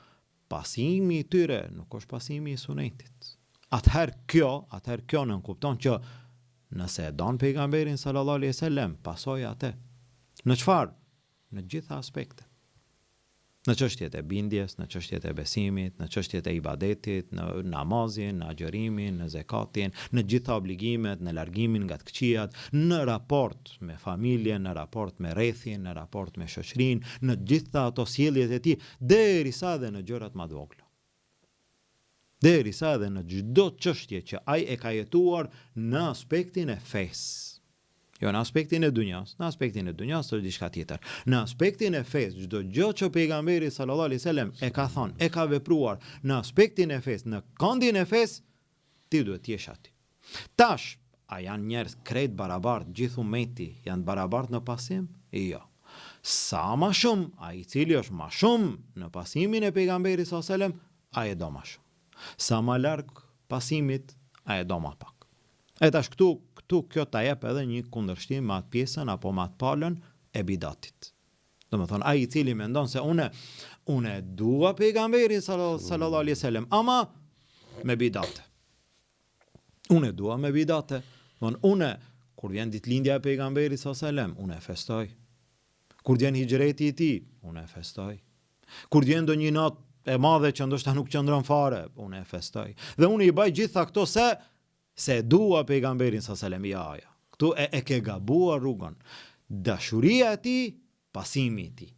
pasimi i tyre nuk është pasimi i sunetit. Atëherë kjo nënkupton që nëse e don pejgamberin sallallahu alaihi wasallam, pasoj atë. Në çfarë? Në gjitha aspektet. Në çështjet e bindjes, në çështjet e besimit, në çështjet e ibadetit, në namazin, në agjërimin, në zakatin, në gjitha obligimet, në largimin nga të këqijat, në raport me familjen, në raport me rrethin, në raport me shoqërinë, në gjitha ato sjelljet e tij, derisa edhe në gjërat më të vogla. Derisa edhe në çdo çështje që ai e ka jetuar në aspektin e fesë. Jo në aspektin e dunjas, në aspektin e dunjas është diçka tjetër. Në aspektin e fesë, çdo gjë që pejgamberi sallallahu alaihi wasallam e ka thënë, e ka vepruar në aspektin e fesë, në këndin e fesë, ti duhet të jesh aty. Tash, a janë njerëz krejt barabart, gjithë ummeti janë barabart në pasim? Jo. Sa më shumë, ai i cili është më shumë në pasimin e pejgamberit sallallahu alaihi wasallam, ai e do më shumë. Sa më larg pasimit, ai e do më pak. E tash këtu kjo ta jep edhe një kundërshtim me atë pjesën apo me atë palën e bidatit. Domethënë ai i cili mendon se unë dua pejgamberin sallallahu alaihi wasallam, ama me bidate. Unë dua me bidate. Unë kur vjen ditëlindja e pejgamberit sallallahu alaihi wasallam, unë e festoj. Kur vjen hijreti i tij, unë e festoj. Kur vjen ndonjë natë e madhe që ndoshta nuk qëndron fare, unë e festoj. Dhe unë i baj gjitha këto se dua pejgamberin sallallahu alaihi wasallam. Ja. Këtu e ke gabuar rrugën. Dashuria e tij, pasimi i tij.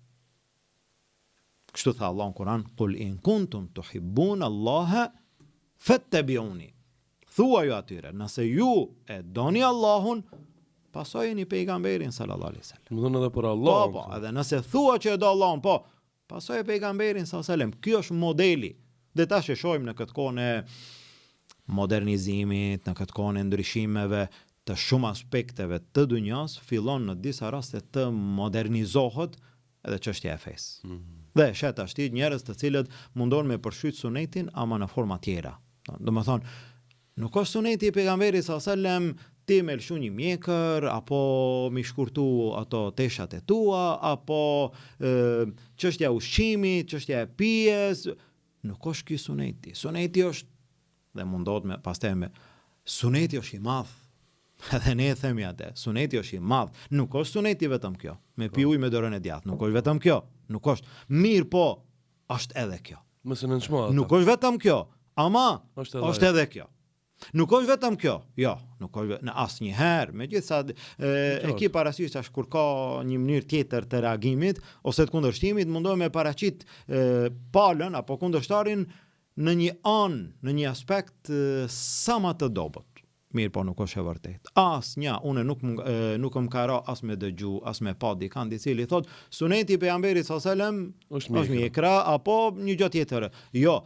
Kështu tha Allah në Kur'an, "Qul in kuntum tuhibbuna Allaha fattabi'uni." Thua ju atyre, nëse ju e doni Allahun, pasojeni pejgamberin sallallahu alaihi wasallam. Më thonë edhe për Allah. Po, edhe nëse thua që e do Allahun, po, pasoj pejgamberin sallallahu alaihi wasallam. Ky është modeli. Dhe tash e shohim në këtë kohë e modernizimit, në këtë kohë e ndryshimeve të shumë aspekteve të dunjas, fillon në disa raste të modernizohet edhe çështja e fesë. Dhe shet ashtu njerëz të cilët mundon me përshtyt sunetin ama në forma tjera. Domethënë, nuk është suneti i pejgamberit sallallahu alajhi wasallam ti me lëshu një mjekër apo mi shkurtu ato teshat e tua apo çështja ushqimit, çështja e pijes, nuk është ky suneti. Suneti është dhe mundohet me pastaj me suneti është i madh. Edhe ne e themi atë, suneti është i madh. Nuk është suneti vetëm kjo, me pi ujë me dorën e djathtë, nuk është vetëm kjo, nuk është. Mirë po, është edhe kjo. Mëse në nçma. Nuk është vetëm kjo, ama është edhe kjo. Nuk është vetëm kjo, jo, nuk është në asnjëherë, megjithëse e ki parasysh tash kur ka një mënyrë tjetër të reagimit ose të kundërshtimit, mundohem me paraqit palën apo kundërshtarin në një anë, në një aspekt sa më të dobët. Mirë, po nuk është e vërtet. Unë nuk më ka ra as me dëgju, as me pa dikant i cili thot suneti i pejgamberit sallallahu alajhi wasallam është mjekra apo një gjë tjetër. Jo,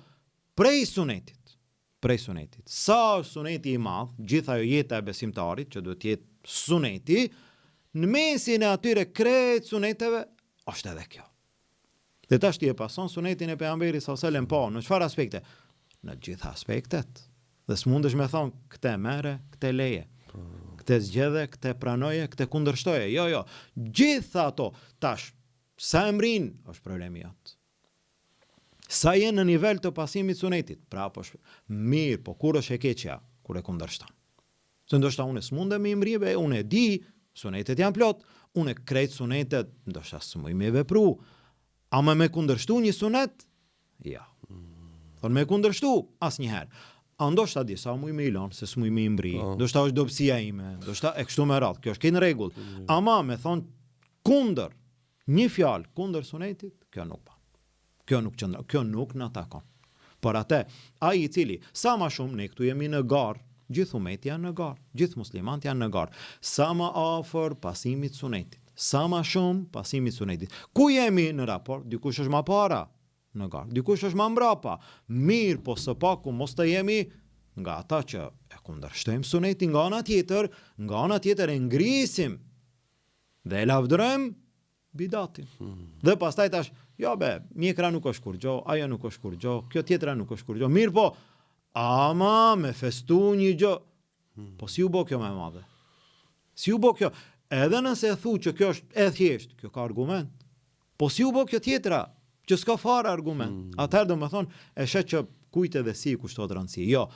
prej sunetit. Sa suneti i madh, gjithë ajo jeta e besimtarit që duhet të jetë suneti, në mesin e atyre krejt suneteve është edhe kjo. Dhe tash ti e pason sunetin e pejgamberit sallallahu alajhi wasallam, po, në çfarë aspekte? Në gjitha aspektet. Dhe s'mundesh me thonë, këte mere, këte leje, këte zgjedhe, këte pranoje, këte kundërshtoje. Jo, gjitha ato, tash, sa emrin, është problemi jotë. Sa jenë në nivel të pasimit sunetit, pra po mirë, po kur është e keqja, kur e kundërshton. Se ndoshta unë s'mundem me imrive, unë e di, sunetet janë plot, unë e krejt sunetet, ndoshta s'muj me vepru, ama me kundërshtu një sunet, ja. Thonë me kundërshtu, as njëherë. A ndoshta di sa muj me ilon, se s'muj me imbri, ndoshta është dobësia ime, ndoshta e kështu me radhë, kjo është në rregull. Ama me thonë kundër, një fjalë kundër sunetit, kjo nuk pa. Kjo nuk qëndron, kjo nuk na takon. Por atë, ai i cili sa më shumë ne këtu jemi në garë, gjithë umat janë në garë, gjithë muslimanët janë në garë. Sa më afër pasimit sunetit, sa më shumë pasimit sunetit. Ku jemi në raport? Dikush është më para në garë, dikush është më mbrapa. Mirë, po së paku mos të jemi nga ata që e kundërshtojmë sunetin, nga ana tjetër e ngrisim dhe e lavdërojmë bidatin. Dhe pastaj tash, jo be, mjekra nuk është kur gjo, ajo nuk është kur gjo, kjo tjetra nuk është kur gjo. Mirë po, ama me festu një gjo. Po si u bo kjo me madhe? Si u bo kjo? Edhe nëse e thu që kjo është e thjesht, kjo ka argument. Po si u bo kjo tjetra, që s'ka fare argument. Atëherë do më thonë, e shet që kujt edhe si kushtot rëndësi. Jo,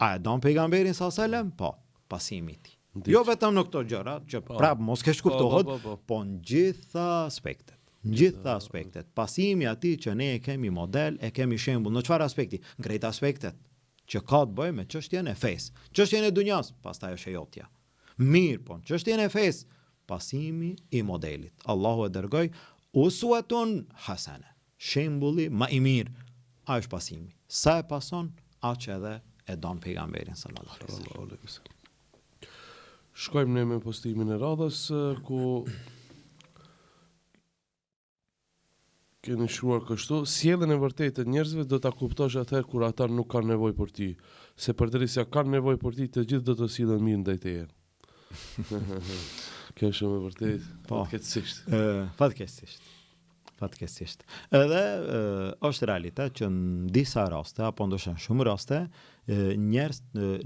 a e don pejgamberin sallallahu alajhi wasallam? Po, pasimi i tij. Jo vetëm në këto gjëra, që prapë mos kesh kuptohet, po në gjitha aspektet. Në gjitha aspektet. Pasimi atij që ne e kemi model, e kemi shembull në çfarë aspekti? Në krejt aspektet që ka të bëjë me çështjen e fesë. Çështjen e dunjas, pastaj është e jotja. Mirë, po në çështjen e fesë, pasimi i modelit. Allahu e dërgoi uswatun hasane. Shembulli më i mirë. A është pasimi. Sa e pason, aq edhe e don pejgamberin sallallahu alaihi wasallam. Shkojmë ne me postimin e radhës, ku keni shkruar kështu: sjelljen e vërtetë të njerëzve do ta kuptosh atëherë kur ata nuk kanë nevojë për ty, se përderisa kanë nevojë për ty, të gjithë do të sillen mirë ndaj teje. Kjo është shumë e vërtetë, fatkeqësisht. Fatkeqësisht. Edhe është realitet që në disa raste, apo ndoshta në shumë raste, njerëz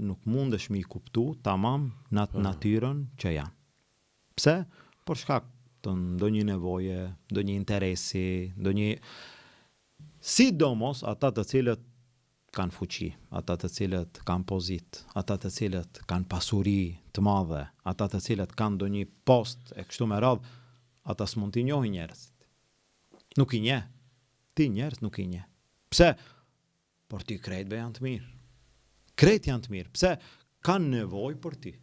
nuk mundesh me i kuptu tamam natyrën që janë. Pse? Për shkak të ndonjë nevoje, ndonjë interesi, sidomos ata të cilët kanë fuqi, ata të cilët kanë pozit, ata të cilët kanë pasuri të madhe, ata të cilët kanë ndonjë post e kështu me radhë, ata s'mund t'i njohin njerëzit. Nuk i nje. Ti njerëz nuk i nje. Pse? Por ti krejt be janë të mirë. Krejt janë të mirë. Pse? Kanë nevojë për ti.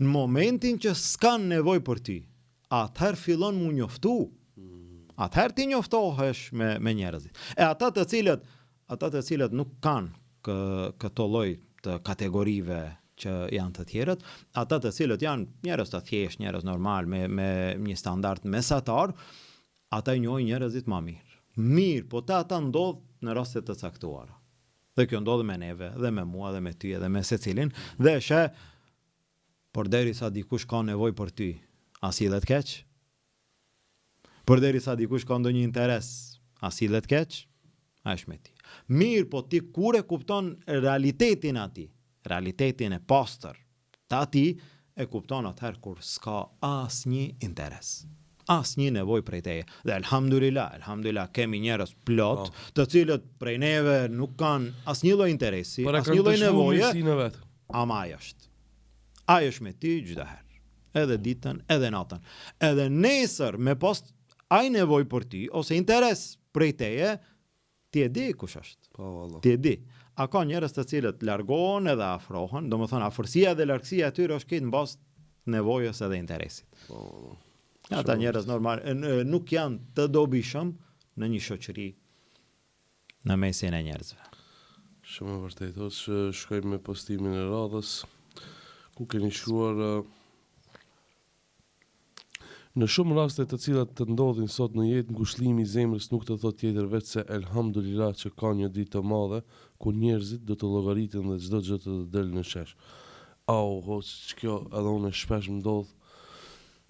Në momentin që s'kanë nevojë për ti, atëherë fillon mu njoftu. Atëherë ti njoftohesh me njerëzit. E ata të cilët nuk kanë këto lloj të kategorive që janë të tjerët, ata të cilët janë njerëz të thjesht, njerëz normal me një standard mesatar, ata i njohin njerëzit më mirë. Mirë, po ata ndodh në raste të caktuara. Dhe kjo ndodh me neve, dhe me mua, dhe me ty, dhe me secilin, dhe por derisa dikush ka nevojë për ty, a sillet keq? Por derisa dikush ka ndonjë interes, a sillet keq? A është me ti. Mirë, po ti kur e kupton realitetin atij, realitetin e pastër të atij, e kupton atëherë kur s'ka asnjë interes. Asnjë nevojë prej teje. Dhe alhamdulillah, kemi njerëz plot, të cilët prej neve nuk kanë asnjë lloj interesi, asnjë lloj nevoje. Ama ai është me ti çdo herë. Edhe ditën, edhe natën. Edhe nesër me post ai nevojë për ti ose interes prej teje, ti e di kush është. Po valla. Ti e di. A ka njerëz të cilët largohen edhe afrohen, domethënë afërsia dhe largësia e tyre është këtë mbas nevojës edhe interesit. Po valla. Ata njerëz normal nuk janë të dobishëm në një shoqëri në mesin e njerëzve. Shumë e vërtetë. Shkojmë me postimin e radhës, ku keni shkruar: në shumë raste të cilat të ndodhin sot në jetë, ngushëllimi i zemrës nuk të thotë tjetër veç se elhamdulillah që ka një ditë të madhe ku njerëzit do të llogariten dhe çdo gjë të delë në shesh. Kjo edhe unë shpesh më ndodh.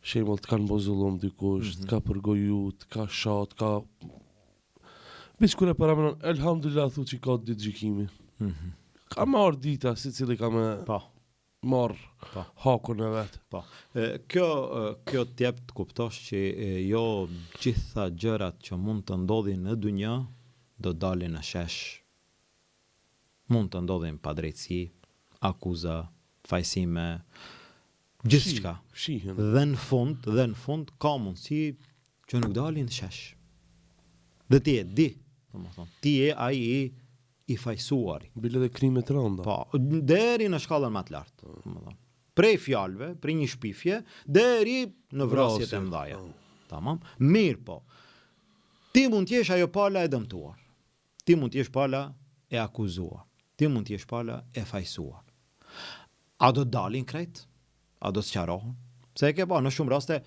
Shembull të kanë bozullum dikush, të ka përgoju, të ka shat, ka... Bish kur e paramenon, elhamdulillah thu që ka ditë gjykimi. Ka marrë dita, si cili ka me Po. marrë hakun e vetë. Po. Kjo t'jep të kuptosh që jo gjitha gjërat që mund të ndodhin në dunja do dalin në shesh. Mund të ndodhin pa drejtësi, akuza, fajsime, gjithçka. Shihen. Dhe në fund ka mundësi që nuk dalin në shesh. Dhe ti e di, domethënë, ti je ai i fajsuari. Bile dhe krime të rënda. Po, deri në shkallën më të lartë, domethënë. Prej fjalëve, prej një shpifje, deri në vrasjet e mëdha. Tamam? Mirë po. Ti mund t'jesh ajo pala e dëmtuar. Ti mund t'jesh pala e akuzuar. Ti mund t'jesh pala e fajsuar. A do dalin krejt? A do sqarohen? Se e ke pa, në shumë raste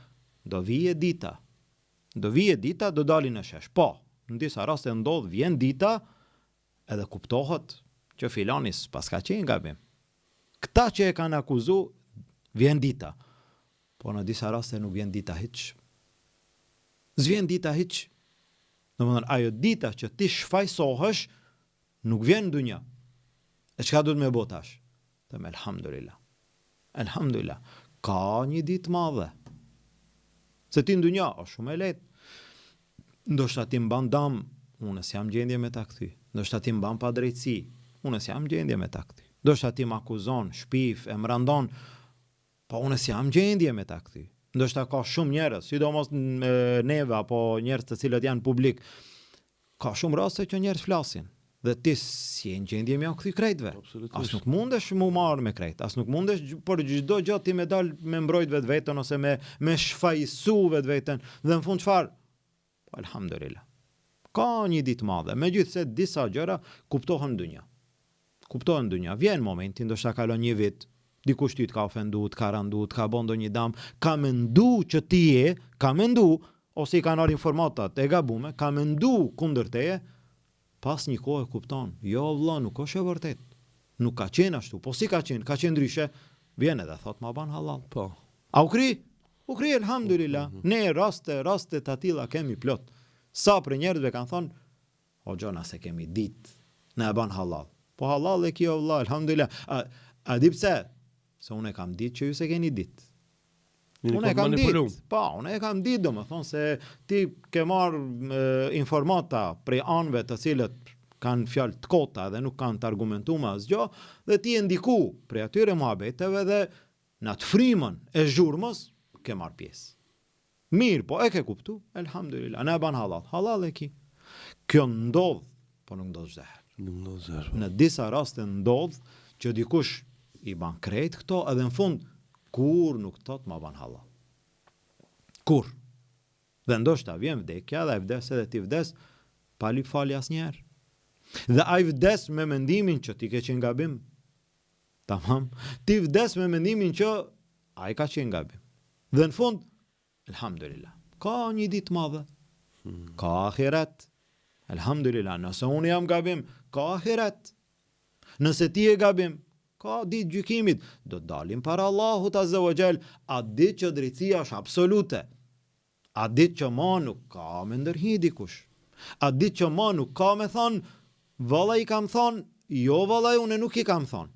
do vije dita. Do dalin në shesh. Po, në disa raste ndodh vjen dita edhe kuptohet që filani s'pas ka qenë gabim. Këta që e kanë akuzu vjen dita. Po në disa raste nuk vjen dita hiç. S'vjen dita hiç. Domethënë ajo dita që ti shfajsohesh nuk vjen në dunja. E çka duhet me bë tash? Them elhamdulillah. Elhamdulillah. Ka një ditë madhe. Se ti në dunja është shumë e lehtë. Ndoshta ti mban dam, unë s'jam gjendje me ta kthy. Ndoshta ti mban pa drejtësi, unë s'jam gjendje me ta kthy. Ndoshta ti m'akuzon, shpif, e mrandon, po unë s'jam gjendje me ta kthy. Ndoshta ka shumë njerëz, sidomos neve apo njerëz të cilët janë publik, ka shumë raste që njerëz flasin. Dhe ti si e në gjendje me ja kthy krejtve. As nuk mundesh mu marrë me krejt, as nuk mundesh për çdo gjë ti me dal me mbrojt vetveten ose me shfajsu vetveten. Dhe në fund çfarë? Alhamdulillah. Ka një ditë madhe, megjithse disa gjëra kuptohen në dunja. Kuptohen në dunja. Vjen momenti, ndoshta kalon një vit, dikush ty të ka ofendu, të ka randu, të ka bën ndonjë dam, ka mendu që ti je, ka mendu, ose i kanë marrë informatat e gabume, ka mendu kundër teje, pas një kohë kupton, jo vëlla, nuk është e vërtet. Nuk ka qenë ashtu, po si ka qenë ndryshe, vjen edhe thot ma ban halal. Po. A u kri? U kri, elhamdulillah. Ne raste të tilla kemi plot. Sa për njerëzve kanë thonë, o gjona se kemi ditë, ne e ban halal. Po halal e kjo vëlla, elhamdulillah. A di pse? Se unë e kam ditë që ju se keni ditë. Unë e kam ditë. Pa, unë e kam ditë, do më thonë se ti ke marrë informata prej anëve të cilët kanë fjalë të kota dhe nuk kanë të argumentuar asgjë, dhe ti e ndiku prej atyre muhabeteve dhe në atë frymën e zhurmës ke marrë pjesë. Mirë, po e ke kuptu, elhamdulillah, ne e ban halal. Halal e ki. Kjo ndodh, po nuk ndodh çdo herë. Në disa raste ndodh që dikush i ban krejt këto edhe në fund kur nuk thot ma ban halal. Kur? Dhe ndoshta vjen vdekja dhe ai vdes edhe ti vdes pa lyp falje asnjëherë. Dhe ai vdes me mendimin që ti ke qenë gabim. Tamam? Ti vdes me mendimin që ai ka qenë gabim. Dhe në fund, elhamdulillah, ka një ditë madhe. Ka ahiret. Elhamdulillah, nëse unë jam gabim, ka ahiret. Nëse ti e gabim, ka ditë gjykimit, do të dalim para Allahut Azza wa Jall, a ditë që drejtësia është absolute, a ditë që ma nuk ka me ndërhi dikush, a ditë që ma nuk ka me thonë, valla i kam thonë, jo valla unë nuk i kam thonë,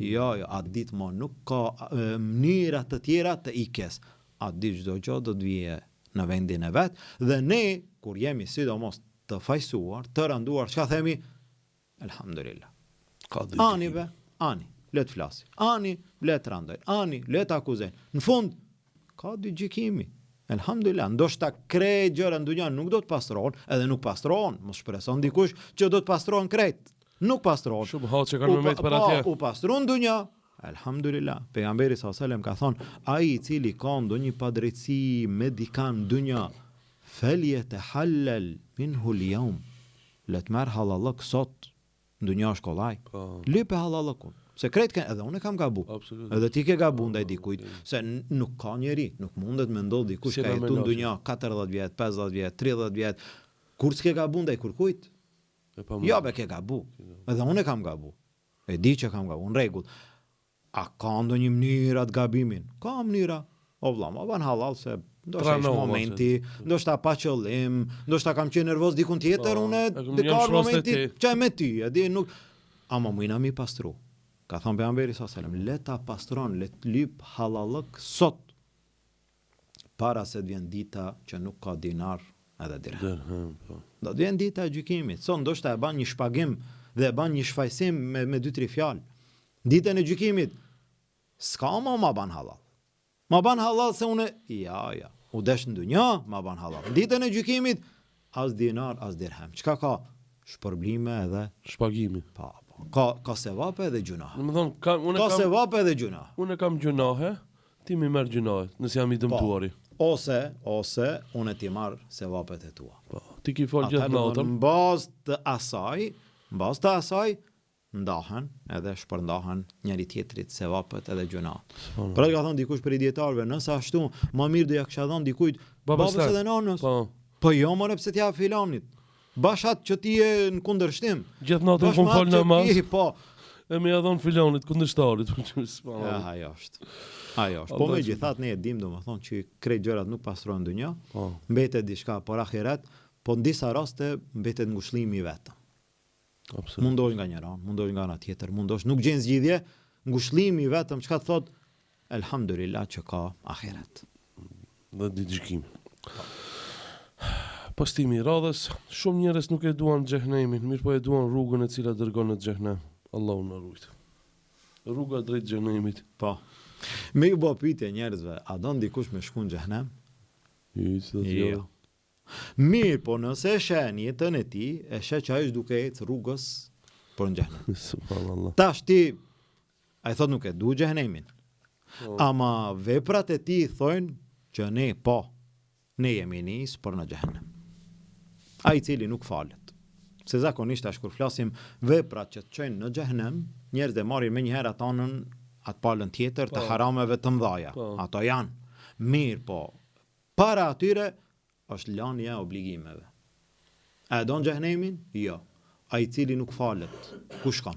jo, a ditë ma nuk ka mënyra të tjera të ikes, a ditë çdo gjë do të vije në vendin e vet, dhe ne, kur jemi sidomos të fajsuar, të randuar, çka themi? Elhamdulillah. Anive, ani. Le të flasin. Ani, le të randojnë. Ani, le të akuzojnë. Në fund, ka dy gjykimi. Elhamdulillah, ndoshta krejt gjëra në dunja nuk do të pastrohen, edhe nuk pastrohen. Mos shpreson dikush që do të pastrohen krejt. Nuk pastrohen. Shumë që kanë me metë për atje. U pastron dunja. Elhamdulillah. Pejgamberi s.a.s. ka thonë, ai i cili ka ndonjë padrejtësi me dikan dunja, falyatahallal minhu al-yawm. Le të marr halallëk sot. Dunja është kollaj. Lype halallëkun. Se krejt edhe unë kam gabu. Edhe ti ke gabu ndaj dikujt. Se nuk ka njeri, nuk mundet me ndodh dikush ka jetu në dunja 40 vjet, 50 vjet, 30 vjet. Kur s'ke gabu ndaj kërkujt? Jo, be ke gabu. Edhe unë kam gabu. E di që kam gabu, në rregull. A ka ndonjë mënyrë atë gabimin? Ka mënyra. O vlla, ma ban halal se ndoshta Prano, është momenti, ndoshta pa qëllim, ndoshta kam qenë nervoz dikun tjetër, Po, unë e kam dhe jam ka shroste momenti ti. çaj me ty, e di nuk ama mujna mi pastru. Ka thënë pejgamberi sallallahu alajhi wasallam, le ta pastron, le të lyp halallëk sot para se të vjen dita që nuk ka dinar edhe dirhem. Po. Do të vjen dita e gjykimit. Son ndoshta e ban një shpagim dhe e ban një shfaqsim me 2-3 fjalë. Ditën e gjykimit s'ka ma ban halal. Ma ban halal se unë ja, u desh në dunja, ma ban halal. Ditën e gjykimit as dinar, as dirhem. Çka ka? Shpërblime edhe Shpagimi. pa. Ka sevape edhe gjuna. Në më thonë, unë Ka kam, sevape edhe gjuna. unë kam gjunahe, ti mi merr gjunahet, nëse jam i dëmtuari. Ose unë ti marr sevapet e tua. Po, ti ki fol gjithë natën. Në bazë të asaj, ndahen edhe shpërndahen njëri tjetrit sevapet edhe gjunat. Pra ka thonë dikush për i dietarëve, nëse ashtu, më mirë do ja kisha dhënë dikujt babës edhe nanës. Po jo, more pse t'ja filanit. Bashat që ti je në kundërshtim. Gjithë natën kum fol namaz. Po. E më ja dhon filanit kundërshtarit. Ajo është. Po megjithatë ne e dim domethënë që krejt gjërat nuk pastrohen në dunjë. Po. Mbetet diçka për ahiret, po në disa raste mbetet ngushëllimi vetëm. Absolutisht. Mundosh nga njëra, mundosh nga ana tjetër, mundosh nuk gjen zgjidhje, ngushëllimi vetëm çka të thot elhamdulillah që ka ahiret. Dhe ditë gjykimi. Postimi i radhës, shumë njerëz nuk e duan xhehenemin, mirë po e duan rrugën e cila dërgon në xhehenem. Allahu na ruaj. Rruga drejt xhehenemit. Po. Me ju bë pyetje njerëzve, a don dikush me shku në xhehenem? Jo. Mirë, po nëse e shen jetën e ti, e shen që është duke ecë rrugës për në xhehenem. Subhanallah. Tash ti, a i thot nuk e du xhehenemin. Ama veprat e ti thojnë që ne jemi nis për në xhehenem. A i cili nuk falet. Se zakonisht kur flasim veprat që të çojnë në xhehenem, njerëzit e marrin më një herë atë palën tjetër të harameve të mëdha. Ato janë. Mirë, po para atyre është lania e obligimeve. A e don xhehenemin? Jo. A i cili nuk falet, ku shkon?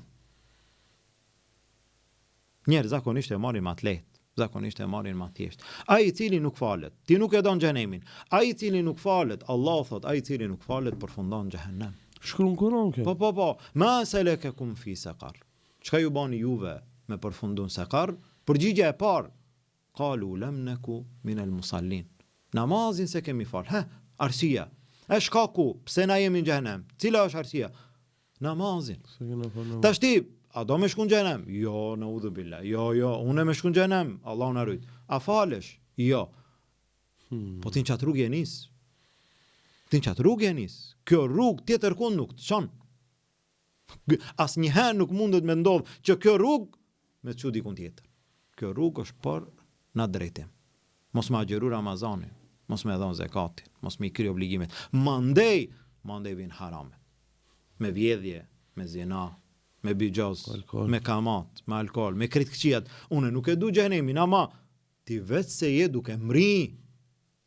Njerë zakonisht e marrin më të lehtë, zakonisht e marrin më thjesht. A i cili nuk falet, ti nuk e don xhehenemin. A i cili nuk falet, Allah thot, a i cili nuk falet përfundon në xhehenem. Shkruan Kur'an kjo. Po. Ma salakakum fi saqar. Çka ju bani juve me përfundon saqar? Përgjigja e parë, qalu lam naku min al-musallin. Namazin se kemi fal. Arsia. E shkaku, pse na jemi në xhehenem? Cila është arsia? Namazin. Tash ti, a do me shku në xhehenem? Jo, naudhu billah. Jo, unë me shku në xhehenem. Allahu na ruaj. A falesh? Jo. Po ti në çat rrugë je nis. Kjo rrugë tjetër kund nuk të çon. Asnjëherë nuk mundet me ndodh që kjo rrugë me të çu dikun tjetër. Kjo rrugë është për na drejtim. Mos më agjeru Ramazanin, mos më dhon zakatin, mos më kry obligimet. Mandej vin haramet. Me vjedhje, me zina, me bigjoz, me kamat, me alkool, me kritkëqijat. Unë nuk e du xhehenemin, ama ti vetë se je duke mri.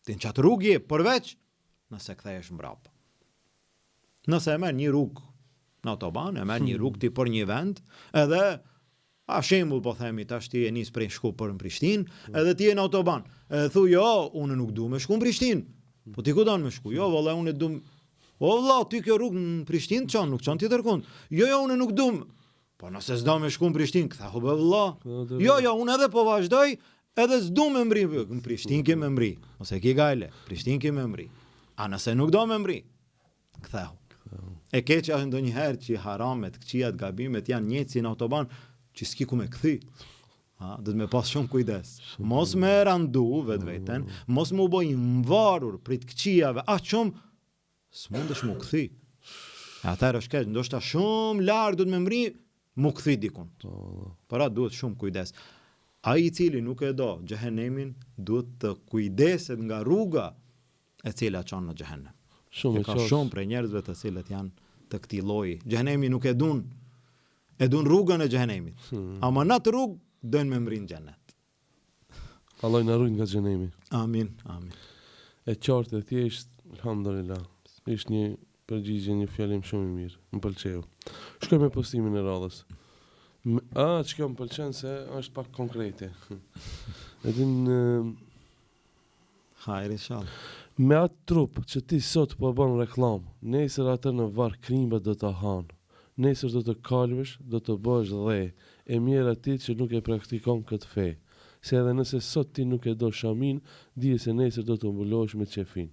Ti në qatë rrugë je, përveç nëse kthehesh mbrapa. Nëse e merr një rrugë në autoban, e merr një rrugë ti për një vend, edhe a shembull po themi tash ti e nis prej shku për në Prishtinë, edhe ti je në autoban. Edhe thu jo, unë nuk du me shku në Prishtinë. Po ti ku don me shku? Jo, valla unë du. O valla, ti kjo rrugë në Prishtinë çon, nuk çon tjetër kund. Jo, unë nuk du. Po nëse s'do me shku në Prishtinë, kthehu be valla. Jo, unë edhe po vazhdoj, edhe s'du me mri në Prishtinë ke me mri. Ose ki gajle, Prishtinë ke me mri. A nëse nuk do me mri, kthehu. E keqja është ndonjëherë që haramet, këqijat, gabimet janë njëjtë si në autoban që s'ki ku me kthi. Do të me pas shumë kujdes. Mos me randu vetveten, mos më u boj mvarur prit këqijave, aq shumë s'mundesh mu kthi. Atëherë është keq, ndoshta shumë larg do të më mri, mu kthi dikun. Para duhet shumë kujdes. Ai i cili nuk e do xhehenemin, duhet të kujdeset nga rruga e cila çon në xhehenem. Ka shumë prej njerëzve të cilët janë të këtij lloji. Xhehenemi nuk e dun. E dun rrugën e xhehenemit. Ama në atë rrugë dojnë me mrin xhenet. Allah na ruaj nga xhenemi. Amin. E qartë e thjesht, alhamdulillah. Ishte një përgjigje, një fjalim shumë i mirë. Më pëlqeu. Shkoj me postimin e radhës. Çka më pëlqen se është pak konkrete. Edin Hajri inshallah. Me atë trup që ti sot po bën reklam, nesër atë në varr krimba do të hanë. Nesër do të kalvesh, do të bësh dhe e mirë ati që nuk e praktikon këtë fe. Se edhe nëse sot ti nuk e do shamin, dije se nesër do të mbulohesh me qefin.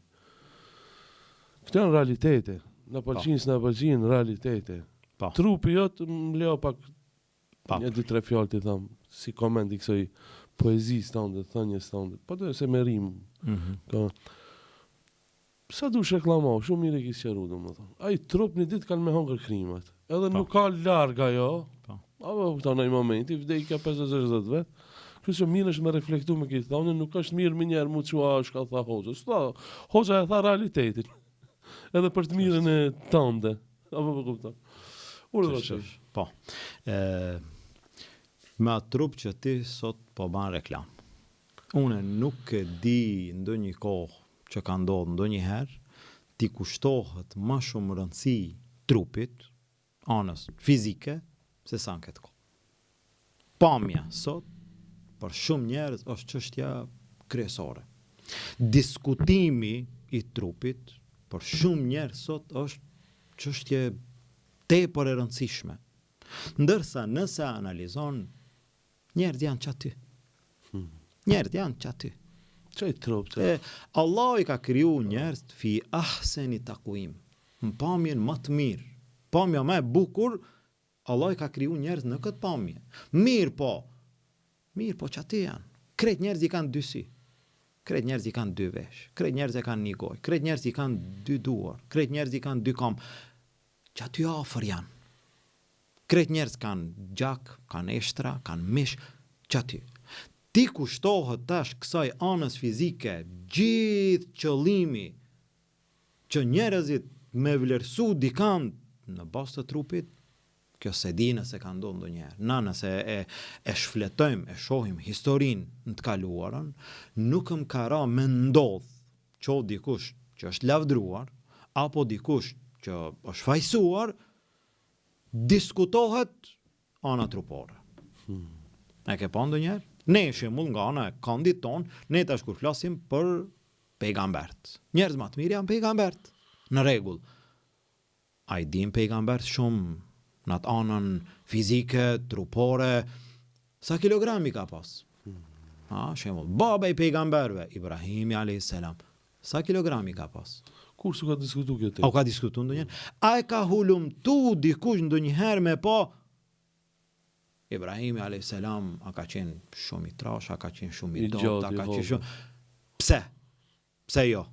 Këto janë realitete. Në pëlqin, s'na pëlqin realitete. Po. Trupi jot më leo pak Pa. një 2-3 fjalë ti tham, si koment i kësoj poezisë tonë, thënjes tonë. Po do se me rim. Ka sa dush reklamau, shumë mirë e kisë qeru, domethënë. Ai trup një ditë kanë me hongër krimat. Edhe nuk ka larg ajo. Po. Apo kupton në momenti vdekja 50-60 vet. Kështu që mirë është me reflektu me këtë thonë, nuk është mirë më njerë mu qua është ka tha hoxha. S'ta, hoxha e tha realitetin. Edhe për të mirën e tënde. Apo po kupton. Urdhë që. Po. Me atë trup që ti sot po ban reklam. Une nuk e di ndonjë kohë që ka ndodhur ndonjëherë ti kushtohet më shumë rëndësi trupit, anës fizike, se sa në këtë kohë. Pamja sot për shumë njerëz është çështja kryesore. Diskutimi i trupit për shumë njerëz sot është çështje tepër e rëndësishme. Ndërsa nëse analizon, njerëz janë çaty. Njerëz janë çaty. Çaj trup të. Allah i ka kriju njerëz fi ahseni takuim. Në pamjen më të mirë. Pamja më e bukur, Allah i ka kriju njerëz në këtë pamje. Mirë po çaty janë. Krejt njerëz i kanë dy sy. Krejt njerëz i kanë dy vesh. Krejt njerëz e kanë një gojë. Krejt njerëz i kanë dy duar. Krejt njerëz i kanë dy këmbë. Çaty afër janë. Krejt njerëz kanë gjak, kanë eshtra, kanë mish, çaty. Ti kushtohet tash kësaj anës fizike, gjithë qëllimi që njerëzit me vlerësu dikan në bazë të trupit, kjo se di nëse ka ndodhur ndonjëherë. Na nëse e shfletojmë, e shohim historinë në të kaluarën, nuk më ka ra me ndodh që dikush që është lavdruar, apo dikush që është fajsuar, diskutohet ana trupore. E ke pa ndonjëherë? Ne shembull nga ana e kandit ton, ne tash kur flasim për pejgambert. Njerëz më të mirë janë pejgambert. Në rregull. A i din pejgambert shumë në atë anën fizike, trupore, sa kilogrami ka pas? Shembull, baba i pejgamberve, Ibrahimi a.s. Sa kilogrami ka pas? Kur s'u ka diskutu kjo te? A u ka diskutu ndonjëherë? A e ka hulumtu dikush ndonjëherë me pa Ibrahimi a.s. a ka qenë shumë i trash, a ka qenë shumë i dot, a ka qenë shumë... Pse? Pse jo?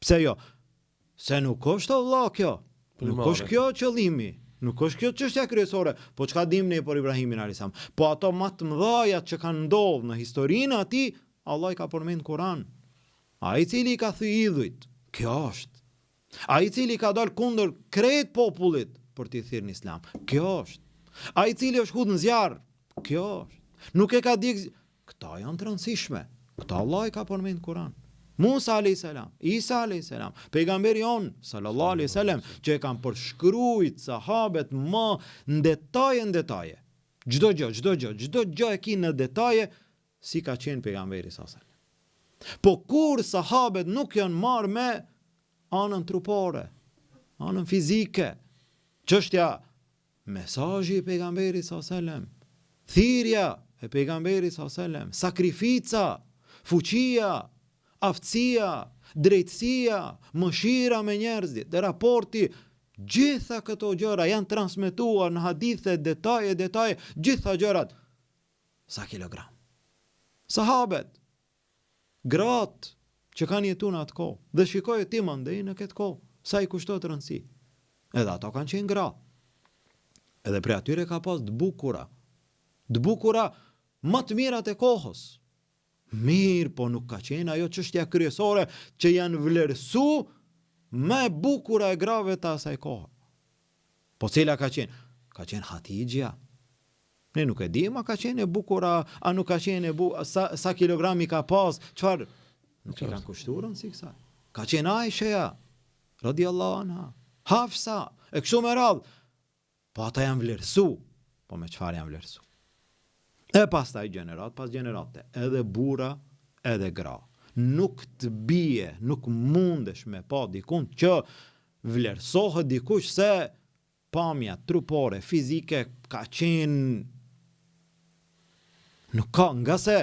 Pse jo? Se nuk është Allah kjo. Nuk është kjo qëllimi. Nuk është kjo çështja kryesore. Po çka dim ne për Ibrahimin a.s. Po ato më të mëdhaja që kanë ndodhur në historinë atij, Allah i ka përmend në Kur'an. Ai i cili ka thyer idhujt, kjo është. Ai i cili ka dalë kundër krejt popullit për t'i thirrë në Islam, kjo është. Ai i cili është hudhë në zjarr, kjo është. Nuk e ka dik, këta janë të rëndësishme. Këta Allah i ka përmend në Kur'an. Musa a.s., Isa a.s., pejgamberi on, sallallahu alaihi wasallam, që e kanë përshkruajt sahabet më në detaje. Çdo gjë e ki në detaje si ka qenë pejgamberi sallallahu alaihi wasallam. Po kur sahabet nuk janë marrë me anën trupore, anën fizike, çështja mesazhi i pejgamberit sallallahu alaihi wasallam, thirrja e pejgamberit sallallahu alaihi wasallam, sakrifica, fuqia, aftësia, drejtësia, mëshira me njerëzit, dhe raporti, gjitha këto gjëra janë transmetuar në hadithe, detaje, gjitha gjërat. Sa kilogram? Sahabet, gratë që kanë jetu në atë kohë, dhe shikoj ti mandej në këtë kohë, sa i kushtot rëndësi. Edhe ato kanë qenë gra. Edhe pre atyre ka pas dbukura më të mirat e kohës. Mirë, po nuk ka qenë ajo çështja kryesore që janë vlerësu më e bukura e grave të asaj kohë. Po cila ka qenë? Ka qenë Hatixha. Ne nuk e dim, a ka qenë e bukura, a nuk ka qenë sa kilogrami ka pas, çfarë? Nuk e kanë kushtuar si kësaj. Ka qenë Aisha, radiallahu anha, Hafsa, e kështu me radhë. Po ata janë vlerësu, po me çfarë janë vlerësu? E pastaj gjenerat pas gjenerate, edhe burra, edhe gra. nuk të bie, nuk mundesh me pa dikun që vlerësohet dikush se pamja trupore, fizike ka qenë nuk ka, nga se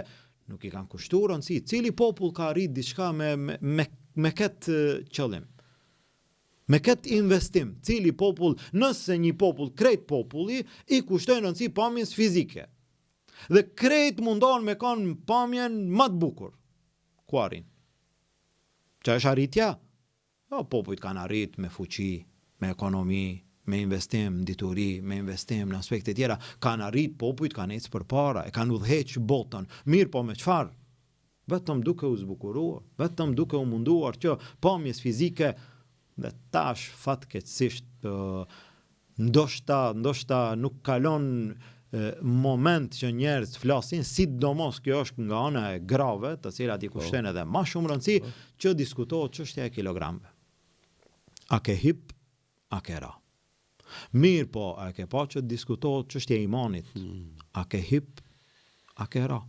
nuk i kanë kushtuar rëndësi. Cili popull ka arrit diçka me këtë qëllim? Me këtë investim, cili popull, nëse një popull, krejt populli, i kushtojnë rëndësi pamjes fizike. Dhe krejt mundon me kanë pamjen më të bukur. Ku arrin? Që është arritja? Jo, popujt kanë arrit me fuqi, me ekonomi, me investim, dituri, me investim në aspekte tjera. Kanë arrit popujt, kanë ecë përpara, e kanë udhëheq botën. Mirë po me çfarë? Vetëm duke u zbukuruar, vetëm duke u munduar që pamjes fizike. Dhe tash fatkeqësisht ndoshta nuk kalon moment që njerëz flasin, sidomos kjo është nga ana e grave, të cilat i kushtojnë edhe më shumë rëndësi, që diskutohet çështja e kilogramëve. A ke hip, a ke ra? Mirë po, a ke pa që diskutohet çështja e imanit? A ke hip, a ke ra?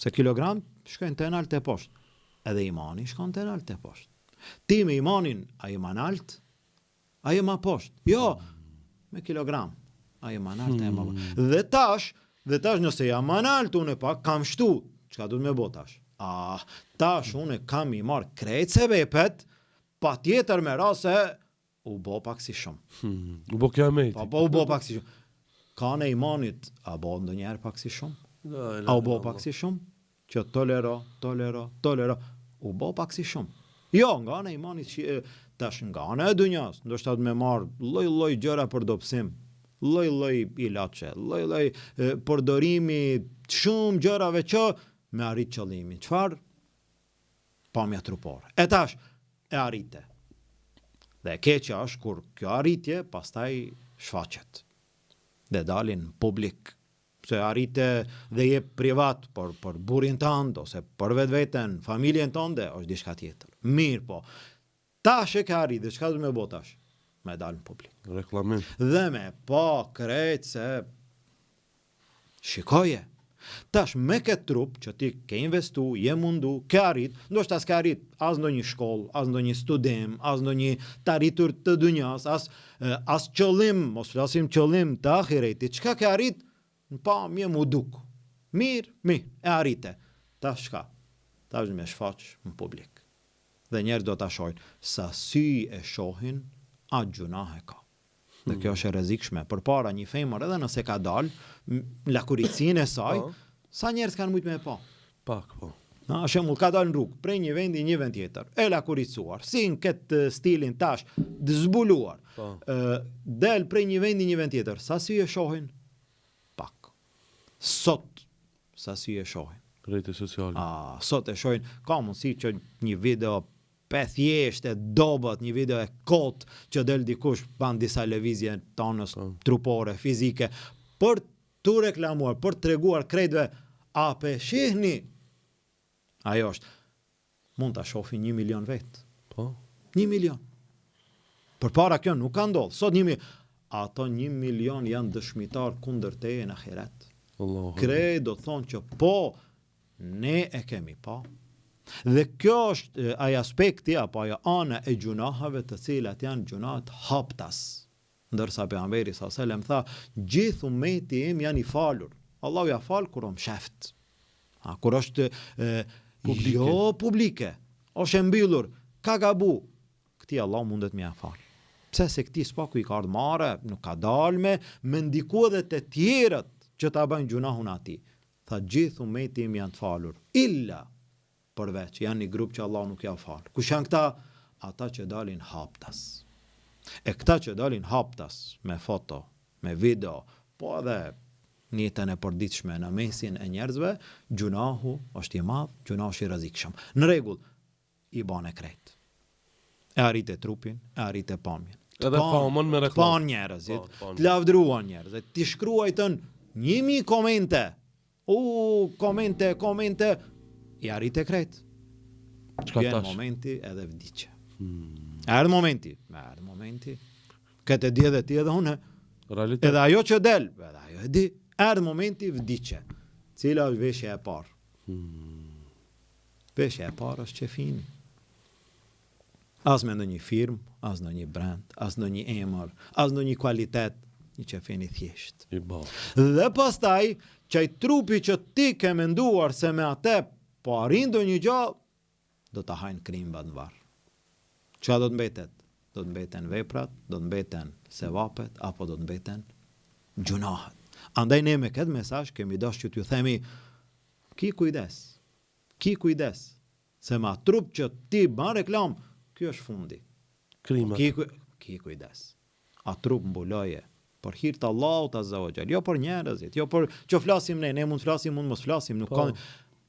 Se kilogram shkojnë te nalt e poshtë, edhe imani shkon te nalt e poshtë. Ti me imanin, a je ma nalt, a je ma poshtë. Jo, me kilogram, a je ma nalt, a je ma poshtë. Dhe tash nëse jam ma nalt, unë pak kam shtu, çka du të me bo tash? Tash unë kam i marrë krejt se vepet, pa tjetër me ra se u bo pak si shumë. U bo kiameti. U bo pak si shumë. Ka në imanit, a bo ndonjëherë pak si shumë? A u bo pak si shumë? Që tolero, u bo pak si shumë. Jo, nga ana e imanit tash nga ana e dunjas, ndoshta të me marr lloj gjëra për dobësim, lloj ilaçe, lloj përdorimi të shumë gjërave që me arrit qëllimin. Çfarë? Pamja trupore. E tash e arrite. Dhe e keqja është kur kjo arritje pastaj shfaqet. Dhe dalin publik. Se arrite dhe je privat për burin tënd ose për vetveten, familjen tënde, është diçka tjetër. Mirë po. Tash e ka arrit, dhe çka do me bë tash? Me dal në publik. Reklamim. Dhe me pa krejt se shikoje. Tash me këtë trup që ti ke investu, je mundu, ke arrit, ndoshta s'ka arrit as ndonjë shkollë, as ndonjë studim, as ndonjë të arritur të dunjas, as qëllim, mos flasim qëllim të ahiretit. Çka ke arrit? Në pamje mu duk. Mirë, e arrite. Tash shka? Tash me shfaq në publik. Dhe njerë do të shohin. Sa sy e shohin, a gjunah e ka. Dhe kjo është e rrezikshme. Për para një femër, edhe nëse ka dal, lakuricin e saj, sa njerëz kanë mujt me e pa? Pak, po. Shembull, ka dal në rrugë, prej një vendi një vend tjetër, e lakuricuar, si në këtë stilin tash, dëzbuluar, del prej një vendi një vend tjetër, sa sy e shohin? Sot, sa si e shohin. Rrjete sociale. Sot e shohin, ka mundësi që një video thjesht e dobët, një video e kot që del dikush ban disa lëvizje tonës trupore, fizike, për të reklamuar, për të treguar krejtve, a pe shihni? Ajo është, mund të shohin 1 milion vetë. Po? 1 milion. Për para kjo nuk ka ndodhë. Sot 1 milion. Ato 1 milion janë dëshmitar kundër teje në ahiret. Krej do thonë që po, ne e kemi pa. Dhe kjo është ai aspekti, apo ajo ana e gjunahave të cilat janë gjunahet haptas. Ndërsa pejgamberi sallallahu alajhi wasallam tha, gjithë ummeti im janë i falur. Allahu ja fal kur om sheft. Kur është publike, është e mbyllur, ka gabu, këti Allah mundet me ja fal. Pse se këti s'paku i ka ardhur marrë, nuk ka dalme, me ndiku edhe të tjerët që ta bëjnë gjunahun ati. Tha gjithë ummeti im janë të falur, illa përveç, janë një grup që Allah nuk ja fal. Kush janë këta? Ata që dalin haptas. E këta që dalin haptas, me foto, me video, po edhe njëtën e përditshme në mesin e njerëzve, gjunahu është i madh, gjunahu është i rrezikshëm. Në rregull, i bën e krejt. E arrite trupin, e arrite pamjen. Edhe famën me reklam. Pan njerëzit, të lavdruan njerëzit, ti shkruajtën 1000 komente. Komente, i arrite krejt. Vjen momenti edhe vdiqe. Erdë momenti. Këtë e di edhe ti edhe une. Realitet. Edhe ajo që del, edhe ajo e di. Erdë momenti vdiqe. Cila është veshja e parë? Peshja e parë është qefini. As me ndonjë firmë, as ndonjë brand, as ndonjë emër, as ndonjë kualitet, një qefini thjesht. I ba. Dhe pastaj, qaj trupi që ti ke menduar se me atë po arrin ndonjë gjë, do ta hajnë krimbat në varr. Çka do të mbetet? Do të mbeten veprat, do të mbeten sevapet, apo do të mbeten gjunahet. Andaj ne me këtë mesazh kemi dashur që t'ju themi, ki kujdes, se ma trup që ti ban reklam, ky është fundi. Krimat. Ki kujdes. A trup mbuloje për hir të Allahut azza wa jall, jo për njerëzit, jo për që flasim ne mund flasim, mund mos flasim, nuk ka.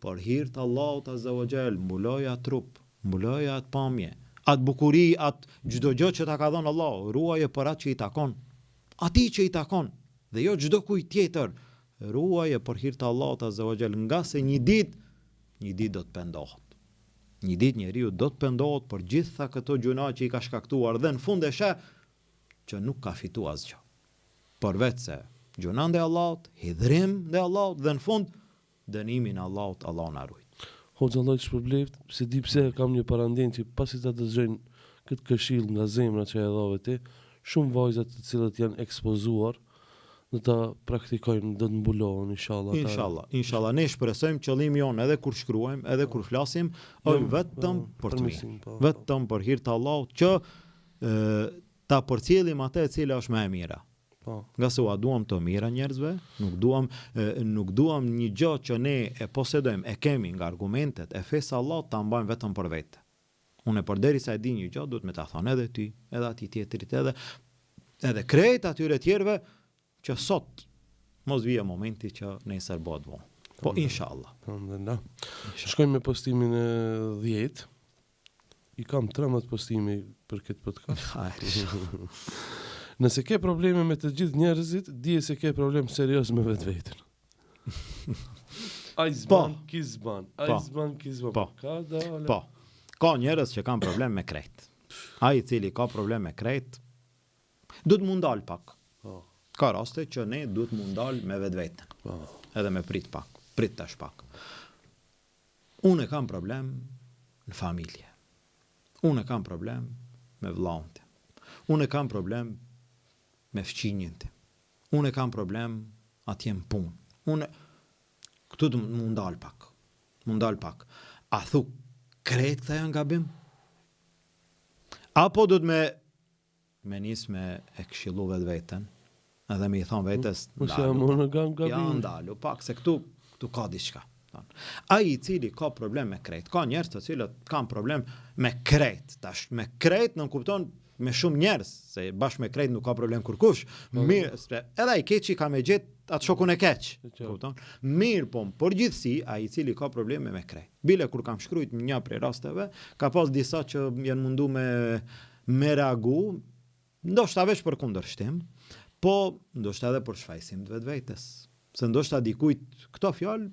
Për hir të Allahut azza wa jall, mbuloje atë trup, mbuloje atë pamje, atë bukuri, atë çdo gjë që ta ka dhënë Allahu, ruaje për atë që i takon. Atij që i takon, dhe jo çdo kujt tjetër. Ruaje për hir të Allahut azza wa jall, nga se një ditë do të pendohet. Një ditë njeriu do të pendohet për gjitha këto gjuna që i ka shkaktuar dhe në fund e sheh që nuk ka fituar asgjë. Përveç se gjuna ndaj Allahut, hidhrim ndaj Allahut dhe në fund dënimin e Allahut, Allahu na ruaj. Hoxha Allah që përbleft, se di pse kam një parandjen që pasi ta dëgjojnë këtë këshill nga zemra që e dhove ti, shumë vajzat të cilët janë ekspozuar dhe ta praktikojnë, do të mbulohen Inshallah, ne shpresojmë qëllimi jon edhe kur shkruajmë, edhe kur flasim, është vetëm për të mirë. Vetëm për hir të Allahut që ta përcjellim atë e cila është më e mira. Nga se ua duam të mira njerëzve, nuk duam një gjë që ne e posedojmë, e kemi nga argumentet e fesë Allahut ta mbajmë vetëm për vete. Unë përderisa e di një gjë, duhet me ta thonë edhe ty, edhe atij tjetrit, edhe krejt atyre tjerëve që sot mos vije momenti që nesër bëhet vonë. Po inshallah. Alhamdulillah. Shkojmë me postimin e 10. I kam 13 postime për këtë podcast. Nëse ke probleme me të gjithë njerëzit, dije se ke problem serioz me vetveten. Ai zban, ki zban. Po. Ka njerëz që kanë problem me krejt. Ai i cili ka problem me krejt, duhet mu ndal pak. Ka raste që ne duhet mu ndal me vetveten. Edhe me prit tash pak. Unë kam problem në familje. Unë kam problem me vllaun tim. Unë kam problem me fëmijën tim. Unë kam problem atje në punë. Këtu të mu ndal pak. A thu krejt këta janë gabim? Apo do të me nis me e këshillu vetveten, edhe me i thonë vetes, ndalu pak, se këtu ka diçka. Ai i cili ka problem me krejt, ka njerëz të cilët kanë problem me krejt, tash me krejt në kupton me shumë njerëz, se bashkë me krejt nuk ka problem kurkush. Mirë, edhe ai keqi ka me gjet atë shokun e keq, kupton? Mirë, po përgjithësi ai i cili ka probleme me krejt. Bile kur kam shkruajt një prej rasteve, ka pas disa që janë mundu me reagu, ndoshta veç për kundërshtim, po ndoshta edhe për shfaqsim të vetvetes. Se ndoshta dikujt këto fjalë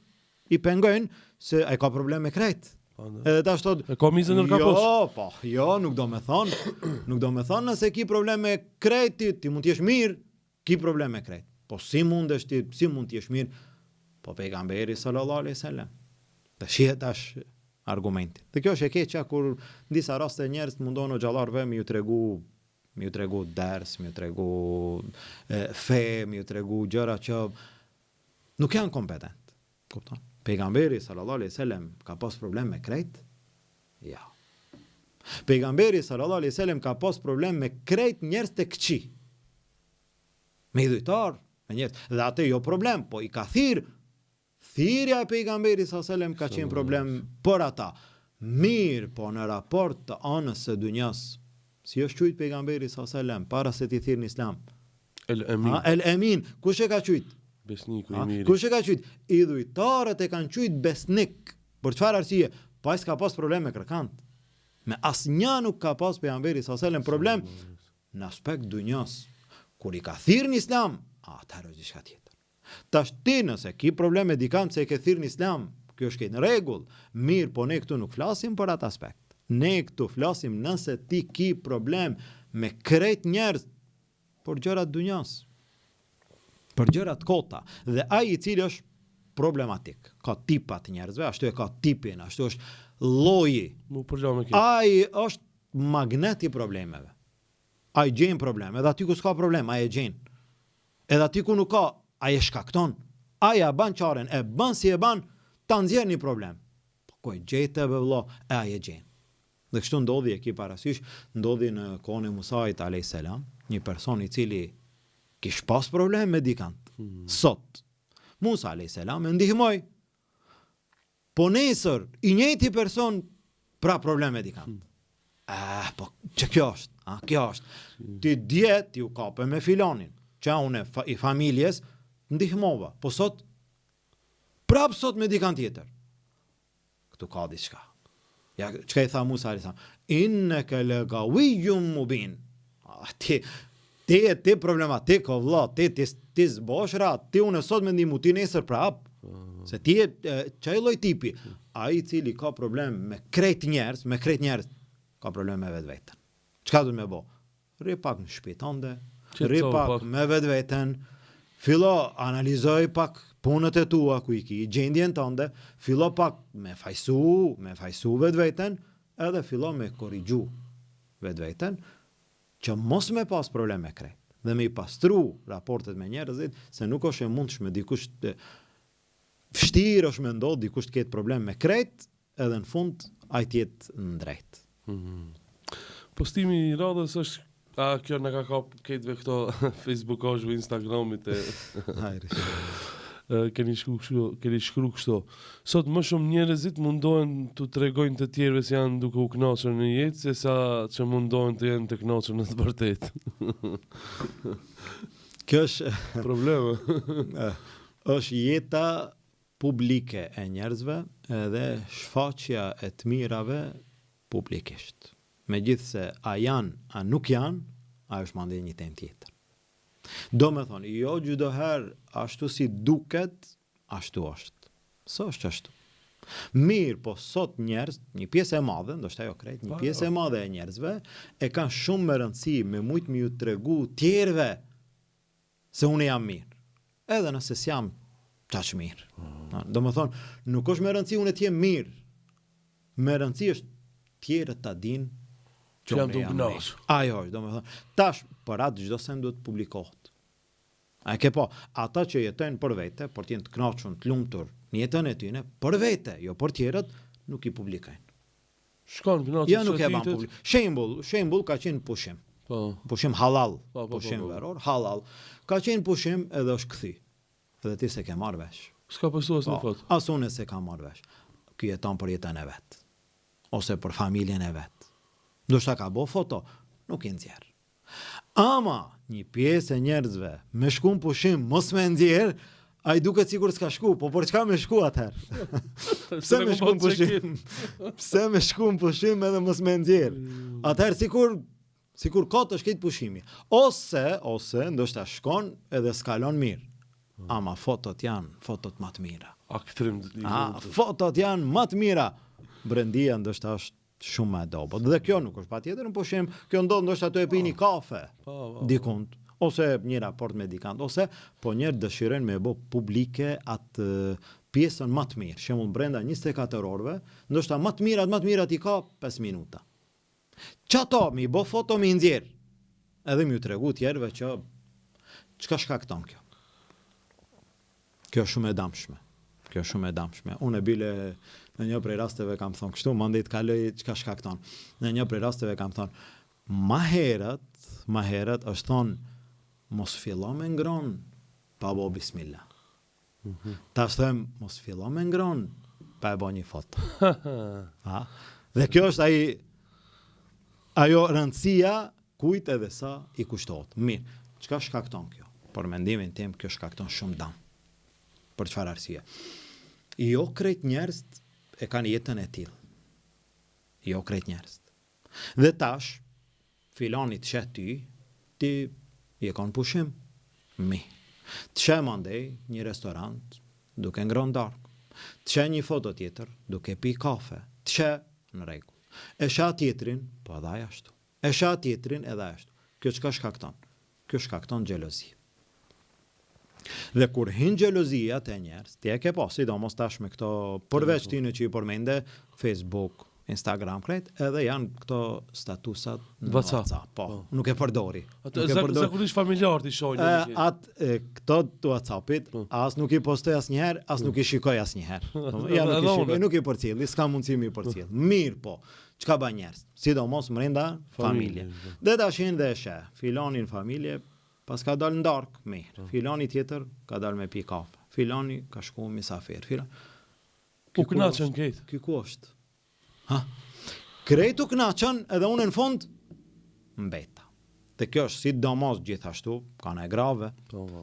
i pengojnë se ai ka problem me krejt. Edhe tash thot, e ka mizën në kapos. Nuk do me thonë nëse ki problem me krejt, ti mund t'jesh mirë, ki problem me krejt. Po si mund t'jesh mirë? Po pejgamberi sallallahu alaihi wasallam. Të shihet tash argumentin. Dhe kjo është e keqja kur në disa raste njerëz mundon o xhallarëve me ju tregu ders, me ju tregu fe, me ju tregu gjëra që nuk janë kompetent. Kupton? Pejgamberi sallallahu alaihi wasallam ka pas problem me krejt? Ja. Pejgamberi sallallahu alaihi wasallam ka pas problem me krejt njerëz të këqij. Me idhujtar, me njerëz. Dhe atë jo problem, po i ka thirrja e pejgamberit sallallahu alaihi wasallam ka qenë problem për ata. Mirë, po në raport të anës së dunjas, si është quajtur pejgamberi sallallahu alaihi wasallam para se t'i thirrë në Islam? El Emin. Kush e ka quajtur? Besniku i mirë. Kush e ka quajtur? Idhujtarët e kanë quajtur besnik. Për çfarë arsye? Pa s'ka pas problem me kërkant. Me asnjë nuk ka pas pejgamberi sallallahu alaihi wasallam problem në aspekt dunjas. Kur i ka thirrë në Islam, atëherë është diçka tjetër. Tash ti nëse ki problem me dikant se e ke thirrë në Islam, kjo është në rregull. Mirë, po ne këtu nuk flasim për atë aspekt. Ne këtu flasim nëse ti ki problem me krejt njerëz për gjërat dunjas, për gjërat kota, dhe ai i cili është problematik. Ka tipat njerëzve, ashtu e ka tipin, ashtu është lloji. Mu përgja me ki. Ai është magnet i problemeve. Ai gjen probleme, edhe aty ku s'ka problem, ai e gjen. Edhe aty ku nuk ka, ai e shkakton. Ai ja ban çaren, e ban si e ban, ta nxjerr një problem. Po ku e gjete be vëlla, ai e gjen. Dhe kështu ndodhi, e ki parasysh, ndodhi në kohën e Musait a.s. Një person i cili kish pas problem me dikant. Sot, Musa a.s. e ndihmoj. Po nesër, i njëjti person pra problem me dikant. Po që kjo është? Kjo është. Ti djet, ju kape me filanin. Që unë i familjes, ndihmova. Po sot, prap sot me dikant tjetër. Këtu ka diçka. Ja, çka i tha Musa a.s. Inneke legawijum mubin. Ti problematik, o vlla, ti zboshra, ti unë sot me ndihmu, ti nesër prap. Se ti çaj lloj tipi. Ai i cili ka problem me krejt njerëz, ka problem me vetveten. Çka do të më bë? Rri pak në shtëpi tënde, rri pak me vetveten, fillo analizoj pak punët e tua ku i ki, gjendjen tënde, fillo pak me fajsu vetveten, edhe fillo me korrigju vetveten, që mos me pas problem me krejt, dhe me i pastru raportet me njerëzit, se nuk është e mundshme dikush të vështirë është me ndodh dikush të ketë problem me krejt, edhe në fund ai të jetë në drejt. Postimi i radhës është kjo në ka kap ketëve këto Facebook-ashve, Instagramit e keni shkru kështu. Sot më shumë njerëzit mundohen të tregojnë të tjerëve se janë duke u kënaqur në jetë, se sa që mundohen të jenë të kënaqur në të vërtetë. Kjo është probleme. Është jeta publike e njerëzve edhe shfaqja e të mirave publikisht. Megjithse a janë, a nuk janë, a është mande një temë tjetër. Do me thonë, jo çdoherë ashtu si duket, ashtu është. Së është ashtu. Mirë, po sot njerëz, një pjesë e madhe, ndoshta jo krejt, një pjesë e madhe e njerëzve e kanë shumë me rëndësi, me shumë më ju tregu tjerëve se unë jam mirë. Edhe nëse s'jam qaq mirë. Do me thonë, nuk është me rëndësi unë të jem mirë. Me rëndësi është tjerët ta dinë që jam të gënash. Ajo është, do me thonë, tash për atë çdo sem duhet publikohet. A ke po, ata që jetojnë për vete, për të jenë të kënaqur, të lumtur në jetën e tyre, për vete, jo për tjerët, nuk i publikojnë. Shkon kënaqur. Ja nuk e ban publik. Shembull ka qenë pushim. Po. Pushim halal, pushim veror, halal. Ka qenë pushim edhe është kthy. Edhe ti se ke marrë vesh. S'ka pësues në fot. As unë se ka marrë vesh. Ky jeton për jetën e vet. Ose për familjen e vet. Ndoshta ka bo foto, nuk i nxjerr. Ama një pjesë e njerëzve me shku në pushim, mos me nxjerr, ai duket sikur s'ka shku, po për çka me shku atëherë? Pse me shku në pushim? Pse me shku në pushim edhe mos me nxjerr? Atëherë sikur ka të shkit pushimi. Ose ndoshta shkon edhe skalon mirë. Ama fotot janë fotot më të mira. Fotot janë më të mira. Brendia ndoshta është shumë e dobët. Dhe kjo nuk është patjetër në pushim, kjo ndodh ndoshta të e pini kafe dikund, ose një raport me dikant, ose po njerë dëshirojnë me bë publike atë pjesën më të mirë. Shembull brenda 24 orëve, ndoshta më të mirat i ka 5 minuta. Çato mi bë foto mi nxjerr. Edhe mi u tregu tjerëve që çka shkakton kjo. Kjo është shumë e damshme. Unë e bile në një prej rasteve kam thonë kështu, mandej të kaloj çka shkakton. Në një prej rasteve kam thonë, ma herët është thonë, mos fillo me ngron, pa bo bismillah. Ta është them, mos fillo me ngron, pa e bo një foto. Dhe kjo është ajo rëndësia kujt edhe sa i kushtohet. Mirë, çka shkakton kjo? Për mendimin tim, kjo shkakton shumë dëm. Për çfarë arsye? Jo krejt njerëz e kanë jetën e tillë. Jo krejt njerëz. Dhe tash, filani të shet ti je kanë pushim. Të shet mandej një restorant duke ngrënë darkë. Të shet një foto tjetër duke pi kafe. Të shet në rregull. E shat tjetrin, po edhe ai ashtu. E shat tjetrin edhe ashtu. Kjo çka shkakton? Kjo shkakton xhelozi. Dhe kur hin xhelozia te njerëz, ti e ke pas, sidomos tash me këto përveç tyne që i përmende, Facebook, Instagram, krejt, edhe janë këto statusat në WhatsApp. Po, nuk e përdori. Atë zakonisht familjarët i shohin. Këto të WhatsAppit, as nuk i postoj asnjëherë, as nuk i shikoj asnjëherë. Ja nuk i shikoj, nuk i përcjell, s'ka mundësi mi përcjell. Mirë po. Çka bën njerëz? Sidomos brenda familje. Dhe tashin dhe sheh, filani në familje pas ka dalë në darkë, mirë. Filani tjetër ka dalë me pi kafe. Filani ka shku misafir. U kënaqën këtë. Ky ku është? Ha? Krejt u kënaqën edhe unë në fund mbeta. Dhe kjo është sidomos gjithashtu, kanë e grave,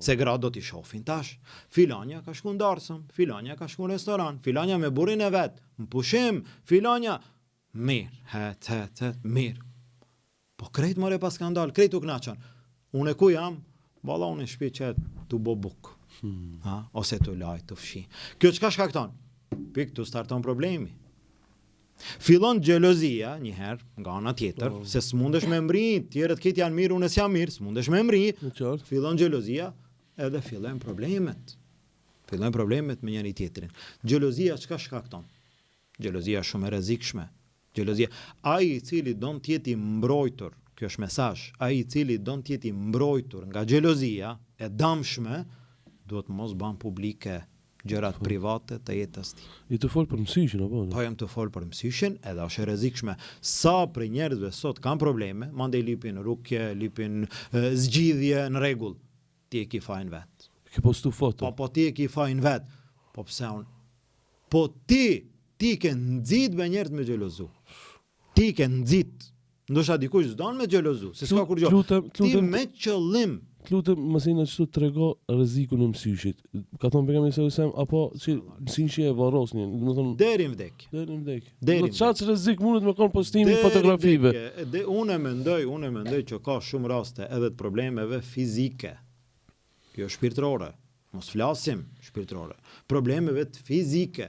se gra do t'i shohin tash. Filanja ka shku në darsëm, filanja ka shku në restoran, filanja me burin e vet, në pushim, filanja mirë, mirë. Po krejt more pas skandal, krejt u kënaqën. Unë ku jam? Valla unë në shtëpi që tu bo buk. Ose tu laj, tu fshi. Kjo çka shkakton? Pik tu starton problemi. Fillon xhelozia një herë nga ana tjetër, se s'mundesh me mbri, tjerët këtë janë mirë, unë s'jam mirë, s'mundesh me mbri. Fillon xhelozia edhe fillojnë problemet. Fillojnë problemet me njëri tjetrin. Xhelozia çka shkakton? Xhelozia shumë e rrezikshme. Xhelozia, ai i cili don të jetë i mbrojtur, kjo është mesazh, ai i cili don të jetë i mbrojtur nga xhelozia e dëmshme, duhet mos ban publike gjërat private të jetës tij. I të fol për mësishin apo? Po jam të fol për mësishin, edhe është e rrezikshme. Sa për njerëzve sot kanë probleme, mandej lipin rukje, lipin zgjidhje në rregull. Ti e ke fajin vet. Ke postu foto. Po ti e ke fajin vet. Po pse unë? Po ti ke nxit me njerëz me xhelozu. Ti ke nxit. Ndoshta dikush s'don me xhelozu, se s'ka kur gjë. Ti me qëllim. Lutem mësina çtu trego rrezikun e mësishit. Ka thonë pejgamberi sallallahu alajhi wasallam apo që mësishi e varrosni, do të thonë deri në vdekje. Deri në vdekje. Do çfarë rrezik mundet me kon postimi fotografive. Unë mendoj që ka shumë raste edhe të problemeve fizike. Jo shpirtërore. Mos flasim shpirtërore. Problemeve të fizike.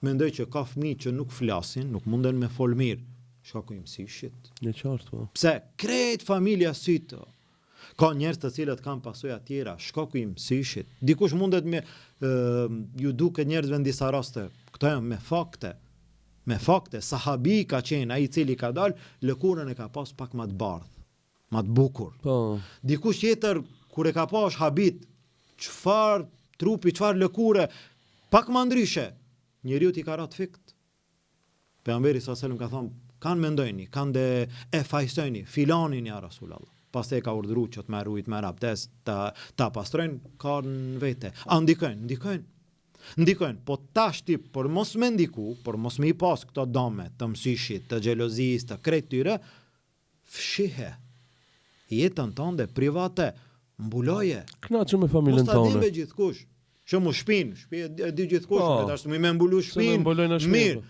Mendoj që ka fëmijë që nuk flasin, nuk munden me fol mirë. Shkaku i mësishit. Në qartë po. Pse krejt familja sytë. Ka njerëz të cilët kanë pasojë tjera, shkaku i mësishit. Dikush mundet me ju duket njerëzve në disa raste, këto janë me fakte. Me fakte, sahabi ka qenë ai i cili ka dalë, lëkurën e ka pas pak më të bardhë, më të bukur. Po. Dikush tjetër kur e ka pas habit, çfarë trupi, çfarë lëkure, pak më ndryshe. Njeriu i ka rat fikt. Pejgamberi sallallahu alajhi wasallam ka thonë, kanë mendojni, kanë de e fajsojni filanin ja Rasulullah. Pastaj ka urdhëruar që të merr ujë, të merr abdest, ta pastrojnë kanë vete. A ndikojnë, po tash ti për mos me ndiku, për mos me i pas këto dome të mësishit, të xhelozisë, të krejt tyre, fshihe jetën tënde private, mbuloje. Kënaqur me familjen tonë. Mos ta dinë gjithkush. Që mu shtëpi e di gjithkush, tash më me mbulu shtëpinë. Mirë.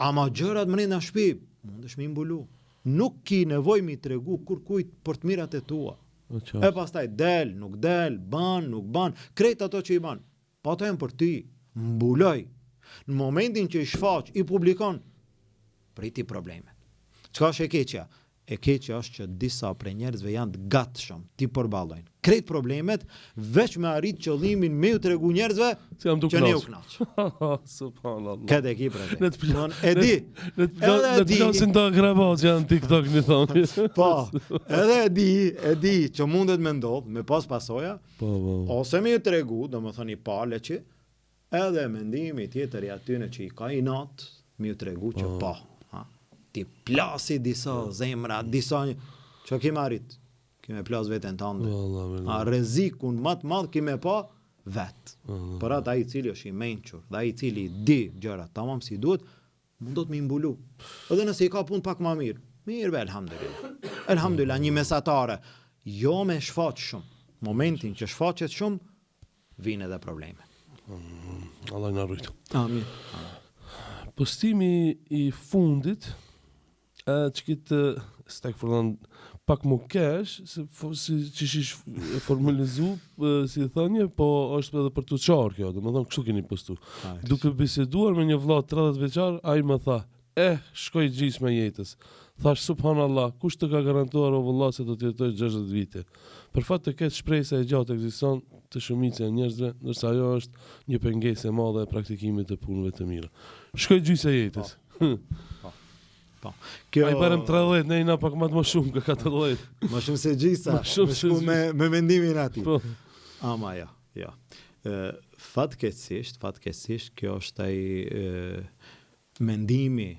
Ama gjërat brenda shtëpi, mundesh me mbulu. Nuk ki nevoj mi tregu kur kujt për të mirat e tua. E pastaj del, nuk del, ban, nuk ban, krejt ato që i ban. Pa ato janë për ty, mbuloj. Në momentin që i shfaq, i publikon, priti probleme. Çka është e keqja? E keqja është që disa prej njerëzve janë të gatshëm, ti përballojnë. Krejt problemet, veç me arrit qëllimin me ju tregu njerëzve që ne u knaq. Subhanallah. Këtë e ki pra. E di. Në të plasin të akrabat që janë TikTok një thonë. Po, edhe e di që mundet me ndodh, me pas pasoja, ose me ju tregu, do më thoni pale që, edhe mendimi tjetër i atyne që i ka i natë, me ju tregu që po. Ti plasi disa zemra, disa që kime arrit, kime plas vetën tënde. A rrezikun më të madh kime pa vet. Por atë ai i cili është i mençur, dhe ai i cili di gjërat tamam si duhet, mundot me mbulu. Edhe nëse i ka punë pak më mirë, mirë elhamdulillah. Elhamdulillah, një mesatare, jo me shfaq shumë. Momentin që shfaqet shumë, vinë edhe probleme. Allah na rujt. Amin. Postimi i fundit që kitë stakfurlan pak më kesh, si që shish formalizu, si thënje, po është edhe për të qarë kjo, dhe më thonë, kështu keni postu. Duke biseduar me një vlla 30 vjeçar, ai më tha, shkoj gjysmë me jetës. Thash, subhanallah, kush të ka garantuar o vëlla se do të jetoj 60 vite? Për fat të ketë shpresa e gjatë ekziston, të shumicës e njerëzve, ndërsa ajo është një pengesë e madhe e praktikimit të punëve të mira. Shkoj gjysë e jetës. Po. Kjo Ai barem 30, ne jena pak më shumë ka 40. më shumë se gjisa. Më shumë Më se shku me mendimin ati. Po. Ama ja. Fatkeqësisht kjo është ai mendimi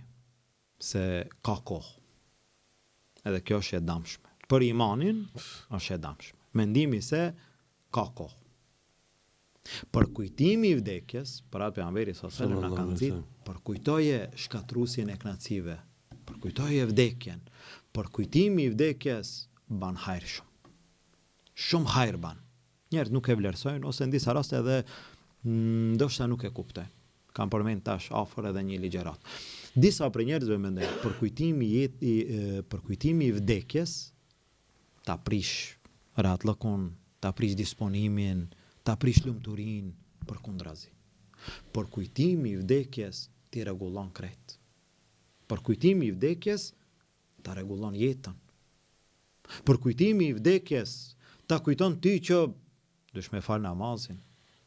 se ka kohë. Edhe kjo është e damshme. Për imanin është e damshme. Mendimi se ka kohë. Për kujtimi i vdekjes, për atë pejgamberi sallallahu alajhi wasallam na ka nxit, për kujtoje shkatrusjen e knacive, për kujtoje vdekjen, për kujtimi i vdekjes ban hajr shumë. Shumë hajr ban. Njerëz nuk e vlerësojnë ose në disa raste edhe ndoshta nuk e kuptojnë. Kam përmend tash afër edhe një ligjërat. Disa prej njerëzve mendojnë për kujtimi i vdekjes ta prish rahatllëkun, ta prish disponimin, ta prish lumturinë përkundrazi. Për kujtimi i vdekjes ti rregullon krejt. Për kujtimi i vdekjes ta rregullon jetën. Për kujtimi i vdekjes ta kujton ti që dush me fal namazin,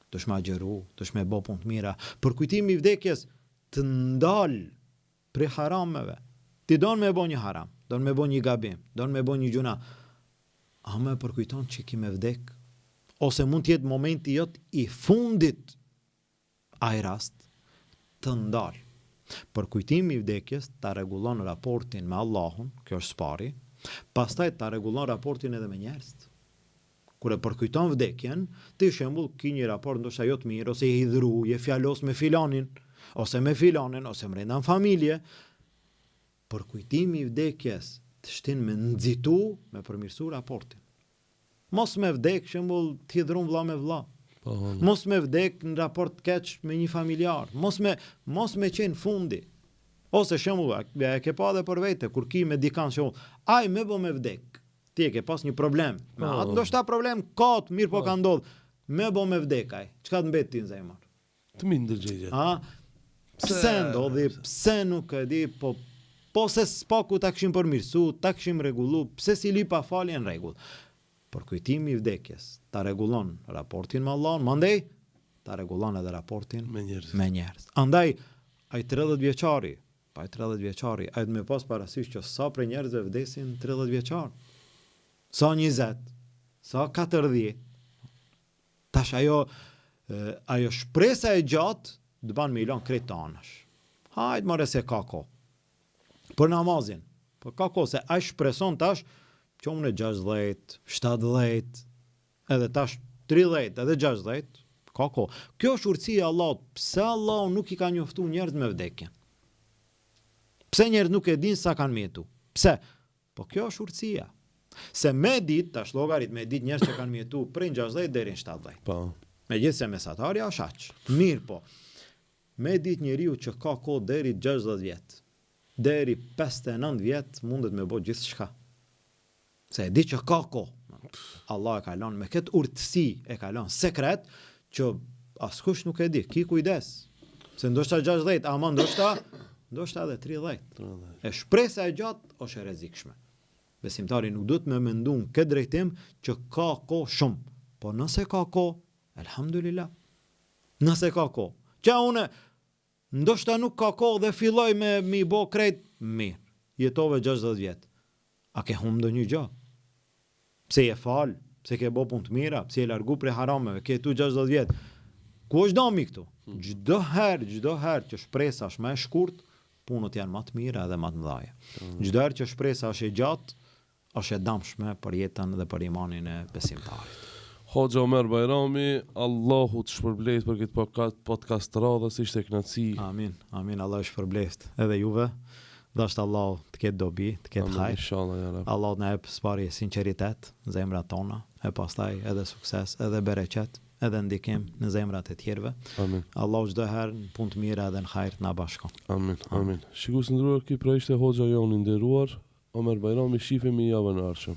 dush me agjeru, dush me bë punë të mira. Për kujtimi i vdekjes të ndal prej harameve. Ti don me bë një haram, don me bë një gabim, don me bë një gjuna. Ama për kujton që ki me vdek, ose mund të jetë momenti jot i fundit ai rast të ndal. Për kujtimi i vdekjes ta rregullon raportin me Allahun, kjo është spari, pastaj ta rregullon raportin edhe me njerëzit. Kur e përkujton vdekjen, ti shembull ki një raport ndoshta jo të mirë, ose je hidhru, je fjalos me filanin, ose me filanin, ose mrenda në familje. Për kujtimi i vdekjes të shtin me nxitu, me përmirësu raportin. Mos me vdek shembull të hidhrun vlla me vlla. Mos me vdek në raport të keq me një familjar. Mos me qenë fundi. Ose shembull, e ke pa edhe për vete, kur ki me dikant shembull, ai më bë me vdek. Ti e ke pas një problem. Me atë ndoshta problem kot, mirë po ka ndodh. Më bë me vdek ai. Çka të mbet ti në zemër? Të mi ndërgjegje. Pse ndodhi? Pse nuk e di, po se spaku ta kishim përmirësu, ta kishim rregullu, pse si li pa falje në rregull. Për kujtimi i vdekjes, ta rregullon raportin me Allahun, mandej ta rregullon edhe raportin Me njerëz. Andaj ai 30 vjeçari, ai 30 vjeçari, ai të më pas parasysh që sa prej njerëzve vdesin 30 vjeçar. Sa 20, sa 40. Tash ajo shpresa e gjatë të ban me ilon krejt të anash. Hajde more se ka kohë. Për namazin, për ka kohë se ai shpreson tash që unë 60, 70, edhe tash 30, edhe 60, ka kohë. Kjo është urtësia e Allahut. Pse Allahu nuk i ka njoftuar njerëz me vdekjen? Pse njerëz nuk e dinë sa kanë mjetu? Pse? Po kjo është urtësia. Se me dit, tash llogarit me dit njerëz që kanë mjetu prej 60 deri në 70. Po. Megjithse mesatarja është aq. Mirë po. Me dit njeriu që ka kohë deri 60 vjet, deri 59 vjet mundet me bë gjithçka. Se e di që ka kohë. Allah e ka lënë me këtë urtësi, e ka lënë sekret që askush nuk e di. Ki kujdes. Se ndoshta 60, ama ndoshta edhe 30. E shpresa e gjatë është e rrezikshme. Besimtari nuk duhet me mendu në këtë drejtim që ka kohë shumë. Po nëse ka kohë, elhamdulillah. Nëse ka kohë. Që une ndoshta nuk ka kohë dhe filloj me mi bo krejt, mirë. Jetove 60 vjet. A ke humbë ndonjë gjë? Pse je fal, pse ke bë punë të mira, pse je largu prej harameve, ke tu 60 vjet. Ku është dami këtu? Çdo herë që shpresa është më e shkurt, punët janë më të mira dhe më të mëdha. Çdo herë që shpresa është e gjatë, është e damshme për jetën dhe për imanin e besimtarit. Hoxha Omer Bajrami, Allahu të shpërblet për këtë podcast të radhës, ishte kënaqësi. Amin, Allah ju shpërblet. Edhe juve. Dashtë Allah të ketë dobi, të ketë hajr. Inshallah, ja Rab. Allah të na jep spari sinqeritet në zemrat tona, e pastaj edhe sukses, edhe bereqet, edhe ndikim në zemrat e tjerëve. Amin. Allah çdo herë në punë të mira edhe në hajr të na bashkon. Amin. Shikues të nderuar, ky pra ishte hoxha jonë i nderuar, Omer Bajrami, shifemi javën e ardhshme.